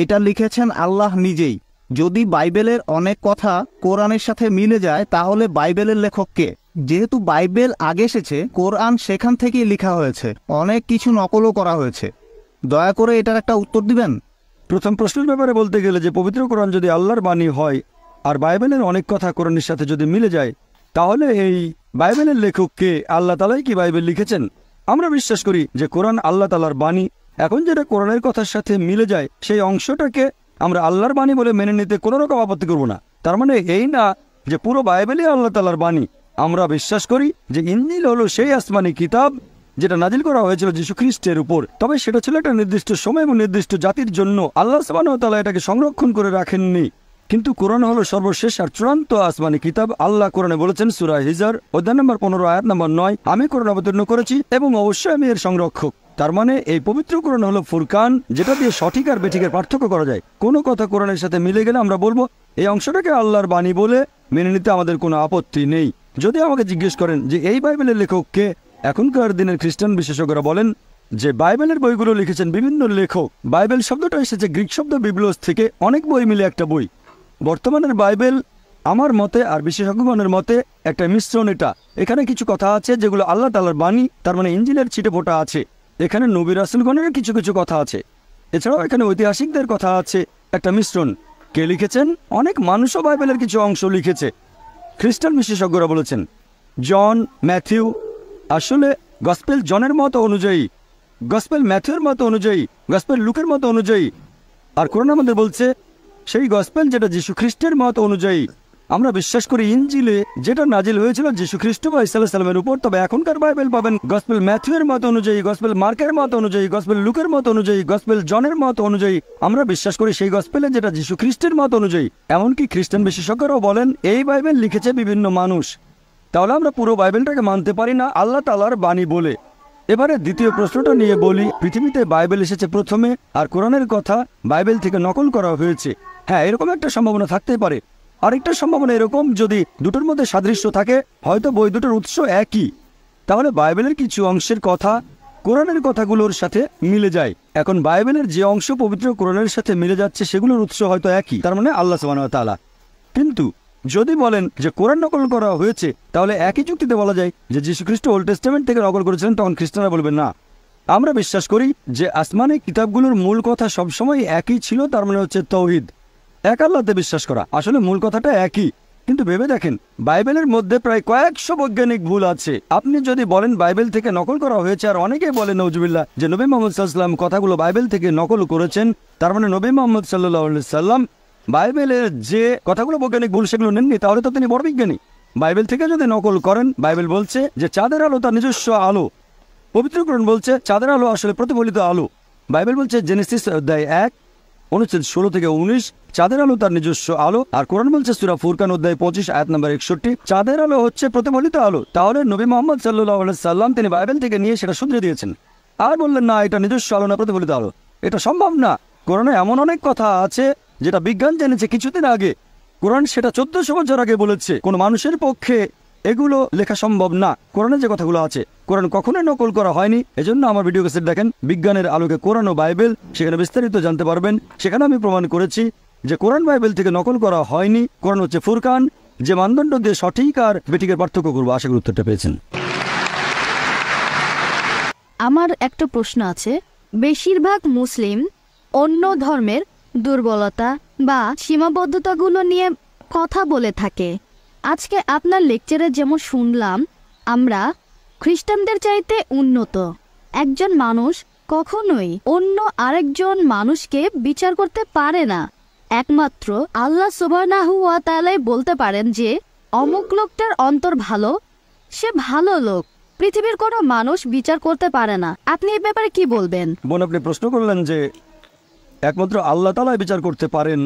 এটা লিখেছেন আল্লাহ নিজেই। যদি বাইবেলের অনেক কথা কোরআনের সাথে মিলে যায়, তাহলে বাইবেলের লেখক কে? যেহেতু বাইবেল আগে এসেছে, কোরআন সেখান থেকেই লেখা হয়েছে, অনেক কিছু নকলও করা হয়েছে। দয়া করে এটার একটা উত্তর দিবেন।
প্রথম প্রশ্নের ব্যাপারে বলতে গেলে যে পবিত্র কোরআন যদি আল্লাহর বাণী হয় আর বাইবেলের অনেক কথা কোরআনের সাথে যদি মিলে যায়, তাহলে এই বাইবেলের লেখককে আল্লাহ তাআলাই কি বাইবেল লিখেছেন? আমরা বিশ্বাস করি যে কোরআন আল্লাহ তাআলার বাণী। এখন যেটা কোরআনের কথার সাথে মিলে যায়, সেই অংশটাকে আমরা আল্লাহর বাণী বলে মেনে নিতে কোনো রকম আপত্তি করব না। তার মানে এই না যে পুরো বাইবেলই আল্লাহ তাআলার বাণী। আমরা বিশ্বাস করি যে ইনজিল হলো সেই আসমানি কিতাব যেটা নাজিল করা হয়েছিল যীশু খ্রিস্টের উপর। তবে সেটা ছিল একটা নির্দিষ্ট সময় এবং নির্দিষ্ট জাতির জন্য। আল্লাহ সুবহানাহু ওয়া তাআলা এটাকে সংরক্ষণ করে রাখেননি। কিন্তু কোরআন হলো সর্বশেষ আর চূড়ান্ত আসমানি কিতাব। আল্লাহ কোরআনে বলেছেন সূরা হিজর অধ্যায় নম্বর 15 আয়াত নম্বর 9, আমি কোরআন অবতীর্ণ করেছি এবং অবশ্যই আমি এর সংরক্ষক। তার মানে এই পবিত্র কোরআন হলো ফুরকান, যেটা দিয়ে সঠিক আর বেঠিকের পার্থক্য করা যায়। কোনো কথা কোরআনের সাথে মিলে গেলে আমরা বলবো এই অংশটাকে আল্লাহর বাণী বলে মেনে নিতে আমাদের কোনো আপত্তি নেই। যদি আমাকে জিজ্ঞেস করেন যে এই বাইবেলের লেখককে, এখনকার দিনের খ্রিস্টান বিশেষজ্ঞরা বলেন যে বাইবেলের বইগুলো লিখেছেন বিভিন্ন লেখক। বাইবেল শব্দটা এসেছে গ্রিক শব্দ বিবলোস থেকে, অনেক বই মিলে একটা বই। বর্তমানের বাইবেল আমার মতে আর বিশেষজ্ঞগণের মতে একটা মিশ্রণ। এখানে কিছু কথা আছে যেগুলো আল্লাহ তাআলার বাণী, তার মানে ইঞ্জিলের ছিটে ফোঁটা আছে। এখানে নবী রাসূলগণের কিছু কিছু কথা আছে, এছাড়াও এখানে ঐতিহাসিকদের কথা আছে। একটা মিশ্রণ। কে লিখেছেন? অনেক মানুষও বাইবেলের কিছু অংশ লিখেছে। খ্রিস্টান বিশেষজ্ঞরা বলেছেন জন, ম্যাথিউ, আসলে গসপেল জনের মত অনুযায়ী, গসপেল ম্যাথিউর মত অনুযায়ী, গসপেল লুকের মত অনুযায়ী, আর কোরআন আমাদের বলছে সেই গসপেল যেটা যীশু খ্রিস্টের মত অনুযায়ী। আমরা বিশ্বাস করি ইঞ্জিলে যেটা নাজিল হয়েছিল যীশু খ্রিস্ট বা ঈসা আলাইহিস সালামের উপর, তবে এখনকার বাইবেল পাবেন গসপেল ম্যাথিউয়ের মত অনুযায়ী, গসপেল মার্কের মত অনুযায়ী, গসপেল লুকের মত অনুযায়ী, গসপেল জনের মত অনুযায়ী। আমরা বিশ্বাস করি সেই গসপেলে যেটা যীশু খ্রিস্টের মত অনুযায়ী। এমনকি খ্রিস্টান বিশেষজ্ঞরাও বলেন এই বাইবেল লিখেছে বিভিন্ন মানুষ। তাহলে আমরা পুরো বাইবেলটাকে মানতে পারি না আল্লাহ তাআলার বাণী বলে। এবারে দ্বিতীয় প্রশ্নটা নিয়ে বলি, পৃথিবীতে বাইবেল এসেছে প্রথমে আর কোরআনের কথা বাইবেল থেকে নকল করা হয়েছে। হ্যাঁ, এরকম একটা সম্ভাবনা থাকতেই পারে। আরেকটা সম্ভাবনা এরকম, যদি দুটোর মধ্যে সাদৃশ্য থাকে, হয়তো বই দুটোর উৎস একই, তাহলে বাইবেলের কিছু অংশের কথা কোরআনের কথাগুলোর সাথে মিলে যায়। এখন বাইবেলের যে অংশ পবিত্র কোরআনের সাথে মিলে যাচ্ছে সেগুলোর উৎস হয়তো একই, তার মানে আল্লাহ সুবহানাহু ওয়া তাআলা। কিন্তু যদি বলেন যে কোরআন নকল করা হয়েছে, তাহলে একই যুক্তিতে বলা যায় যে যীশু খ্রিস্ট ওল্ড টেস্টামেন্ট থেকে নকল করেছিলেন, তখন খ্রিস্টানরা বলবেন না। আমরা বিশ্বাস করি যে আসমানি কিতাবগুলোর মূল কথা সবসময় একই ছিল, তার মানে হচ্ছে তাওহীদ, এক আল্লাহতে বিশ্বাস করা। আসলে মূল কথাটা একই, কিন্তু ভেবে দেখেন বাইবেলের মধ্যে প্রায় কয়েকশো বৈজ্ঞানিক ভুল আছে। আপনি যদি বলেন বাইবেল থেকে নকল করা হয়েছে, আর অনেকেই বলেন নওজুবিল্লাহ যে নবী মুহাম্মদ সাল্লাল্লাহু আলাইহি ওয়াসাল্লাম কথাগুলো বাইবেল থেকে নকল করেছেন, তার মানে নবী মুহাম্মদ সাল্লাল্লাহু আলাইহি ওয়াসাল্লাম বাইবেলের যে কথাগুলো বৈজ্ঞানিক ভুল সেগুলো নেননি, তাহলে তো তিনি বড় বিজ্ঞানী। বাইবেল থেকে যদি নকল করেন, বাইবেল বলছে যে চাঁদের আলো তার নিজস্ব আলো, পবিত্র কোরআন বলছে চাঁদের আলো আসলে প্রতিফলিত আলো। বাইবেল বলছে জেনেসিস অধ্যায় 1 অনুচ্ছেদ 16 থেকে 19 চাঁদের আলো তার নিজস্ব আলো, আর কোরআন বলছে সূরা ফুরকান অধ্যায় 25 আয়াত নম্বর 61 চাঁদের আলো হচ্ছে প্রতিফলিত আলো। তাহলে নবী মুহাম্মদ সাল্লাল্লাহু আলাইহি সাল্লাম তিনি বাইবেল থেকে নিয়ে সেটা শুধরে দিয়েছেন, আর বললেন না এটা নিজস্ব আলো না প্রতিফলিত আলো। এটা সম্ভব না। কোরআনে এমন অনেক কথা আছে যেটা বিজ্ঞান জেনেছে কিছুদিন আগে, কোরআন সেটা 1400 বছর আগে বলেছে। কোন মানুষের পক্ষে এগুলো লেখা সম্ভব না। কোরআনে যে কথাগুলো আছে কোরআন কখনোই নকল করা হয়নি। এজন্য আমার ভিডিও ক্যাসেট দেখেন বিজ্ঞানের আলোকে কোরআন ও বাইবেল, সেখানে বিস্তারিত জানতে পারবেন। সেখানে আমি প্রমাণ করেছি যে কোরআন বাইবেল থেকে নকল করা হয়নি। কোরআন হচ্ছে ফুরকান, যে মানদণ্ড দিয়ে সঠিক আর বেঠিকের পার্থক্য করবো। আশা করি উত্তরটা পেয়েছেন।
আমার একটা প্রশ্ন আছে, বেশিরভাগ মুসলিম অন্য ধর্মের দুর্বলতা বা সীমাবদ্ধতাগুলো নিয়ে কথা বলে থাকে। আজকে আপনার লেকচারে যেমন শুনলাম আমরা খ্রিস্টানদের চাইতে উন্নত। একজন মানুষ কখনোই অন্য আরেকজন মানুষকে বিচার করতে পারে না। একমাত্র আল্লাহ সুবহানাহু ওয়া তাআলাই বলতে পারেন যে অমুক লোকটার অন্তর ভালো, সে ভালো লোক। পৃথিবীর কোনো মানুষ বিচার করতে পারে না। আপনি এই ব্যাপারে কি বলবেন?
বোন, আপনি প্রশ্ন করলেন যে একমাত্র আল্লাহ তাআলাই বিচার করতে পারেন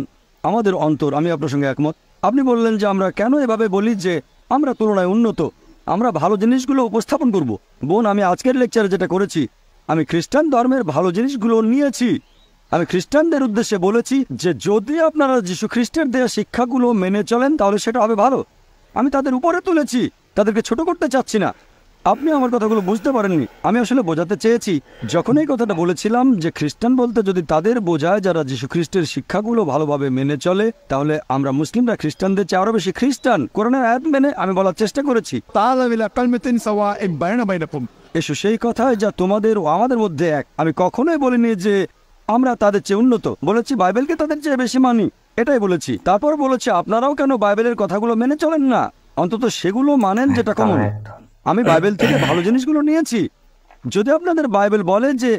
আমাদের অন্তর। আমি আপনার সঙ্গে একমত। আপনি বললেন যে আমরা কেন এভাবে বলি যে আমরা তুলনায় উন্নত, আমরা ভালো জিনিসগুলো উপস্থাপন করব। বোন, আমি আজকের লেকচারে যেটা করেছি, আমি খ্রিস্টান ধর্মের ভালো জিনিসগুলো নিয়েছি। আমি খ্রিস্টানদের উদ্দেশ্যে বলেছি যে যদি আপনারা যীশু খ্রিস্টের দেওয়া শিক্ষাগুলো মেনে চলেন তাহলে সেটা হবে ভালো। আমি তাদের উপরে তুলেছি, তাদেরকে ছোট করতে চাচ্ছি না। আপনি আমার কথাগুলো বুঝতে পারেননি। আমি আসলে বোঝাতে চেয়েছি, যখন এই কথাটা বলেছিলাম যে খ্রিস্টান বলতে যদি তাদের বোঝায় যারা যীশু খ্রিস্টের শিক্ষাগুলো ভালোভাবে মেনে চলে, তাহলে আমরা মুসলিমরা খ্রিস্টানদের চেয়ে আরো বেশি খ্রিস্টান। কোরআনের আয়াত মেনে আমি বলার চেষ্টা করেছি এসো সেই কথায় যা তোমাদের ও আমাদের মধ্যে এক। আমি কখনোই বলিনি যে আমরা তাদের চেয়ে উন্নত, বলেছি বাইবেলকে তাদের চেয়ে বেশি মানি, এটাই বলেছি। তারপর বলেছি আপনারাও কেন বাইবেলের কথাগুলো মেনে চলেন না, অন্তত সেগুলো মানেন যেটা কমন। আমি বাইবেল থেকে ভালো জিনিসগুলো নিয়েছি। যদি আপনাদের বাইবেল বলে যে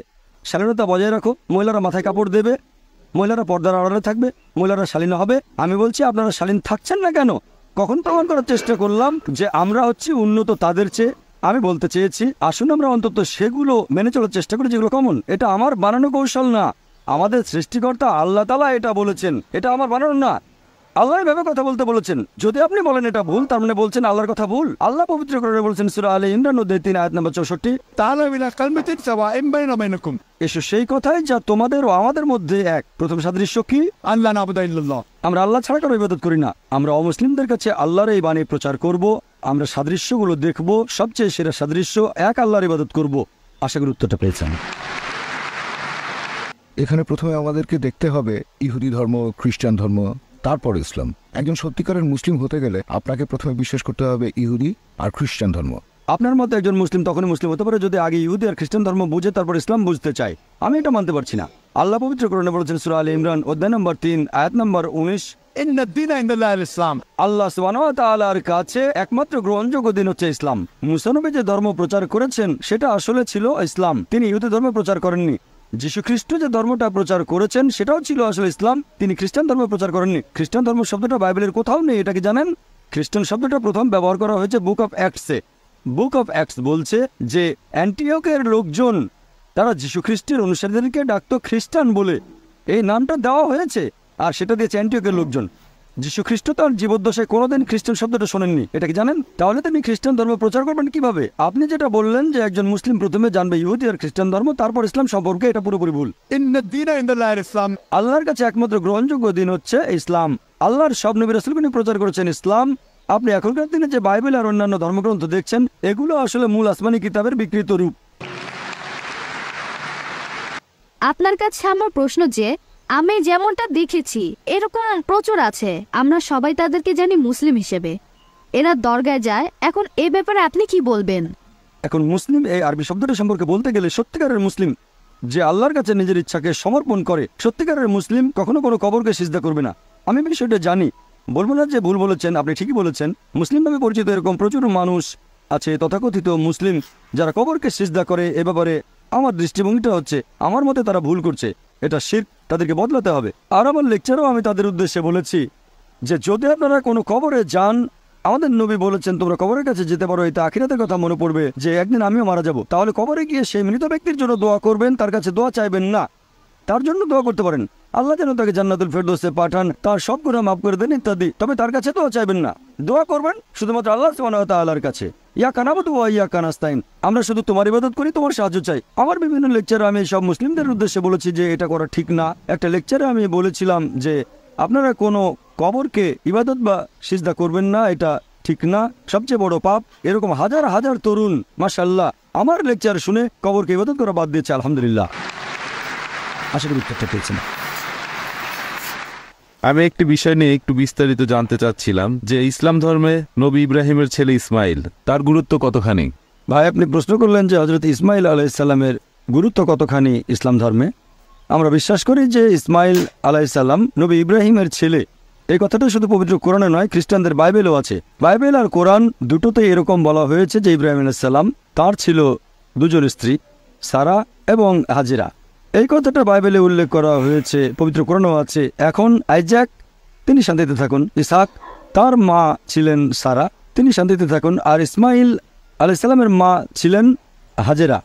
শালীনতা বজায় রাখো, মহিলারা মাথায় কাপড় দেবে, মহিলারা পর্দার আড়ালে থাকবে, মহিলারা শালীন হবে, আমি বলছি আপনারা শালীন থাকছেন না কেন? কখন প্রমাণ করার চেষ্টা করলাম যে আমরা হচ্ছি উন্নত তাদের চেয়ে? আমি বলতে চেয়েছি আসুন আমরা অন্তত সেগুলো মেনে চলার চেষ্টা করি যেগুলো কমন। এটা আমার বানানো কৌশল না, আমাদের সৃষ্টিকর্তা আল্লাহ তাআলা এটা বলেছেন, এটা আমার বানানো না। আল্লাহ এভাবে কথা বলতে বলেছেন। যদি আপনি বলেন এটা ভুল, তার মানে বলছেন আল্লাহর কথা ভুল। আল্লাহ পবিত্র করে বলছেন সূরা আলে ইমরান অধ্যায় 3 আয়াত নম্বর 64,
تعالوا إلى كلمة سواء بيننا وبينكم
এসো সেই কথাই যা তোমাদের ও আমাদের মধ্যে এক। প্রথম সাদৃশ্য কি?
أن لا نعبد إلا الله।
আমরা আল্লাহ ছাড়া কারো ইবাদত করি না। আমরা অমুসলিমদের কাছে আল্লাহর এই বাণী প্রচার করব। আমরা সাদৃশ্যগুলো দেখব, সবচেয়ে সেরা সাদৃশ্য এক আল্লাহর ইবাদত করব। আশা করি উত্তরটা পেয়েছেন।
এখানে প্রথমে আমাদেরকে দেখতে হবে ইহুদি ধর্ম, খ্রিস্টান ধর্ম, তারপর ইসলাম। একজন সত্যিকারের মুসলিম হতে গেলে আপনাকে প্রথমে বিশ্বাস করতে হবে ইহুদি আর খ্রিস্টান ধর্ম।
আপনার মতে একজন মুসলিম তখনই মুসলিম হতে পারে যদি আগে ইহুদি আর খ্রিস্টান ধর্ম বুঝে তারপর ইসলাম বুঝতে চায়। আমি এটা মানতে পারছি না। আল্লাহ পবিত্র কোরআনে বলেছেন সূরা আলে ইমরান অধ্যায় নম্বর 3 আয়াত নম্বর 19,
إن الدين عند الله الإسلام।
আল্লাহ সুবহানাহু ওয়া তাআলার কাছে একমাত্র গ্রহণযোগ্য দিন হচ্ছে ইসলাম। মুসা নবী যে ধর্ম প্রচার করেছেন সেটা আসলে ছিল ইসলাম। তিনি ইহুদি ধর্ম প্রচার করেননি। যীশু খ্রিস্ট যে ধর্মটা প্রচার করেছেন সেটাও ছিল আসলে ইসলাম। তিনি খ্রিস্টান ধর্ম প্রচার করেননি। খ্রিস্টান ধর্ম শব্দটা বাইবেলের কোথাও নেই, এটা কি জানেন? খ্রিস্টান শব্দটা প্রথম ব্যবহার করা হয়েছে বুক অফ অ্যাক্টসে। বুক অফ অ্যাক্টস বলছে যে অ্যান্টিওকের লোকজন তারা যীশু খ্রিস্টের অনুসারীদেরকে ডাকতো খ্রিস্টান বলে, এই নামটা দেওয়া হয়েছে আর সেটা দিয়েছে অ্যান্টিওকের লোকজন। যীশু খ্রিস্ট তার জীবদ্দশায় কোনোদিন খ্রিস্টান শব্দটা শোনেননি, এটা কি জানেন? তাহলে তিনি খ্রিস্টান ধর্ম প্রচার করবেন কিভাবে? আপনি যেটা বললেন যে একজন মুসলিম প্রথমে জানবে ইহুদি আর খ্রিস্টান ধর্ম তারপর ইসলাম সম্পর্কে, এটা পুরোপুরি ভুল।
إن الدين عند الله الإسلام।
আল্লাহর কাছে একমাত্র গ্রহণযোগ্য দিন হচ্ছে ইসলাম। আল্লাহর সব নবী রাসূলগণ প্রচার করেছেন ইসলাম। আপনি এখনকার দিনে যে বাইবেল আর অন্যান্য ধর্মগ্রন্থ দেখছেন এগুলো আসলে মূল আসমানি কিতাবের বিকৃত রূপ।
আপনার কাছে আমার প্রশ্ন যে আমি যেমনটা দেখেছি এরকম প্রচুর আছে, আমরা সবাই তাদেরকে জানি মুসলিম হিসেবে, এরা দরগায় যায়। এখন এই ব্যাপারে আপনি কি বলবেন?
এখন মুসলিম এই আরবি শব্দটা সম্পর্কে বলতে গেলে সত্যিকারের মুসলিম যে আল্লাহর কাছে নিজের ইচ্ছাকে সমর্পণ করে, সত্যিকারের মুসলিম কখনো কোনো কবরকে সিজদা করবে না। আমি বিষয়টা জানি, বলবো না যে ভুল বলেছেন, আপনি ঠিকই বলেছেন। মুসলিম নামে পরিচিত এরকম প্রচুর মানুষ আছে তথাকথিত মুসলিম যারা কবরকে সিজদা করে। এ ব্যাপারে আমার দৃষ্টিভঙ্গিটা হচ্ছে আমার মতে তারা ভুল করছে, এটা শিরক, তাদেরকে বদলাতে হবে। আর আমার লেকচারেও আমি তাদের উদ্দেশ্যে বলেছি যে যদি আপনারা কোনো কবরে যান, আমাদের নবী বলেছেন তোমরা কবরের কাছে যেতে পারো, এতে আখিরাতের কথা মনে পড়বে যে একদিন আমিও মারা যাব। তাহলে কবরে গিয়ে সেই মৃত ব্যক্তির জন্য দোয়া করবেন, তার কাছে দোয়া চাইবেন না, তার জন্য দোয়া করতে পারেন আল্লাহ যেন তাকে জান্নাতুল ফেরদৌসে পাঠান, তার সব গুনাহ মাফ করে দেন ইত্যাদি। তবে তার কাছে দোয়া চাইবেন না, দোয়া করবেন শুধুমাত্র আল্লাহ সুবহানাহু ওয়া তাআলার কাছে। ইয়াকা নাবুদু ওয়া ইয়াকা নাস্তাইন, আমরা শুধু তোমার ইবাদত করি, তোমার সাহায্য চাই। আমার বিভিন্ন লেকচারে আমি সব মুসলিমদের উদ্দেশ্যে বলেছি যে এটা করা ঠিক না। একটা লেকচারে আমি বলেছিলাম যে আপনারা কোনো কবরকে ইবাদত বা সিজদা করবেন না, এটা ঠিক না, সবচেয়ে বড় পাপ। এরকম হাজার হাজার তরুণ মাশাআল্লাহ আমার লেকচার শুনে কবরকে ইবাদত করা বাদ দিয়েছে, আলহামদুলিল্লাহ। আশা করি উত্তরটা পেয়েছেন।
আমি একটি বিষয় নিয়ে একটু বিস্তারিত জানতে চাচ্ছিলাম যে ইসলাম ধর্মে নবী ইব্রাহিমের ছেলে ইসমাইল, তার গুরুত্ব কতখানি?
ভাই আপনি প্রশ্ন করলেন যে হযরত ইসমাইল আলাইহিসসালামের গুরুত্ব কতখানি ইসলাম ধর্মে। আমরা বিশ্বাস করি যে ইসমাইল আলাইহিসসালাম নবী ইব্রাহিমের ছেলে। এই কথাটা শুধু পবিত্র কোরআনে নয়, খ্রিস্টানদের বাইবেলও আছে। বাইবেল আর কোরআন দুটোতেই এরকম বলা হয়েছে যে ইব্রাহিম আলাইহিসসালাম তার ছিল দুজন স্ত্রী, সারা এবং হাজেরা। এই কথাটা বাইবেলে উল্লেখ করা হয়েছে, পবিত্র কোরআনও আছে। এখন আইজাক তিনি শান্তিতে থাকুন, ইসহাক তার মা ছিলেন সারা, তিনি শান্তিতে থাকুন। আর ইসমাইল আলাইহিসসালামের মা ছিলেন হাজেরা,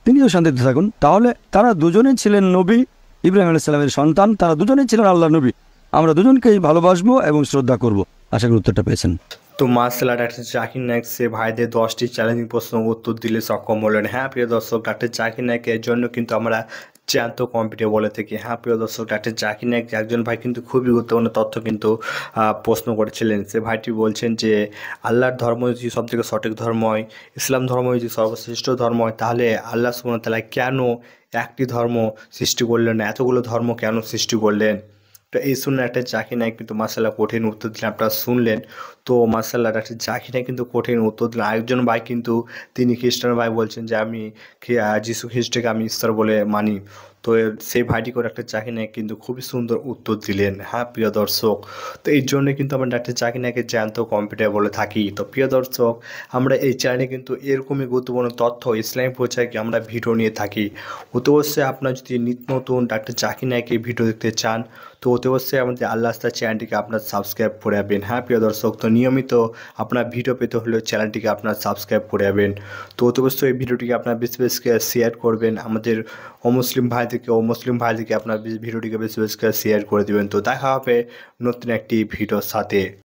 তিনিও শান্তিতে থাকুন। তাহলে তারা দুজনেই ছিলেন নবী, ইব্রাহিম আলাইহিসসালামের সন্তান, তারা দুজনেই ছিলেন আল্লাহর নবী। আমরা দুজনকেই ভালোবাসবো এবং শ্রদ্ধা করব। আশা করি উত্তরটা পেয়েছেন।
তো মার্শাল ডাক্তার জাকির নায়েক সে ভাইদের 10টি চ্যালেঞ্জিং প্রশ্ন উত্তর দিলে সক্ষম হলেন। হ্যাঁ প্রিয় দর্শক, ডাক্তার জাকির নায়েকের জন্য কিন্তু আমরা জ্যান্ত কম্পিউটার বলে থাকি। হ্যাঁ প্রিয় দর্শক, ডাক্তার জাকির নায়েক একজন ভাই কিন্তু খুবই গুরুত্বপূর্ণ তথ্য কিন্তু প্রশ্ন করেছিলেন। সে ভাইটি বলছেন যে আল্লাহর ধর্ম যদি সবথেকে সঠিক ধর্ম হয়, ইসলাম ধর্ম যদি সর্বশ্রেষ্ঠ ধর্ম হয়, তাহলে আল্লাহ সুবহানাহু ওয়া তাআলা কেন একটি ধর্ম সৃষ্টি করলেন না, এতগুলো ধর্ম কেন সৃষ্টি করলেন? তো এই শুনে একটা জাকির নায়েক কিন্তু মার্শাল্লাহ কঠিন উত্তর দিলেন, আপনারা শুনলেন। তো মার্শাল্লাহ একটা জাকির নায়েক কিন্তু কঠিন উত্তর দিলেন। আরেকজন ভাই কিন্তু তিনি খ্রিস্টান ভাই বলছেন যে আমি যিশু খ্রিস্টকে আমি ঈশ্বর বলে মানি। তো সেই ভাইটি করে একটা জাকির নায়েক কিন্তু খুবই সুন্দর উত্তর দিলেন। হ্যাঁ প্রিয় দর্শক, তো এই জন্য কিন্তু আমরা ডাক্তার জাকির নায়েকের জ্যান্ত কম্পিউটার বলে থাকি। তো প্রিয় দর্শক, আমরা এই চ্যানেলে কিন্তু এরকমই গুরুত্বপূর্ণ তথ্য ইসলামী প্রচারকে আমরা ভিডিও নিয়ে থাকি। অবশ্যই আপনার যদি নিত্য নতুন ডাক্তার জাকির নায়েকের ভিডিও দেখতে চান তো অতি অবশ্যই আমাদের আল্লাহ আস্তার চ্যানেলটিকে আপনার সাবস্ক্রাইব করে যাবেন। হ্যাঁ প্রিয় দর্শক, তো নিয়মিত আপনার ভিডিও পেতে হলে চ্যানেলটিকে আপনার সাবস্ক্রাইব করে যাবেন। তো অতি অবশ্যই এই ভিডিওটিকে আপনার বেশি বেশি করে শেয়ার করবেন, আমাদের অমুসলিম ভাইদেরকে আপনার ভিডিওটিকে বেশি বেশি করে শেয়ার করে দেবেন। তো দেখা হবে নতুন একটি ভিডিওর সাথে।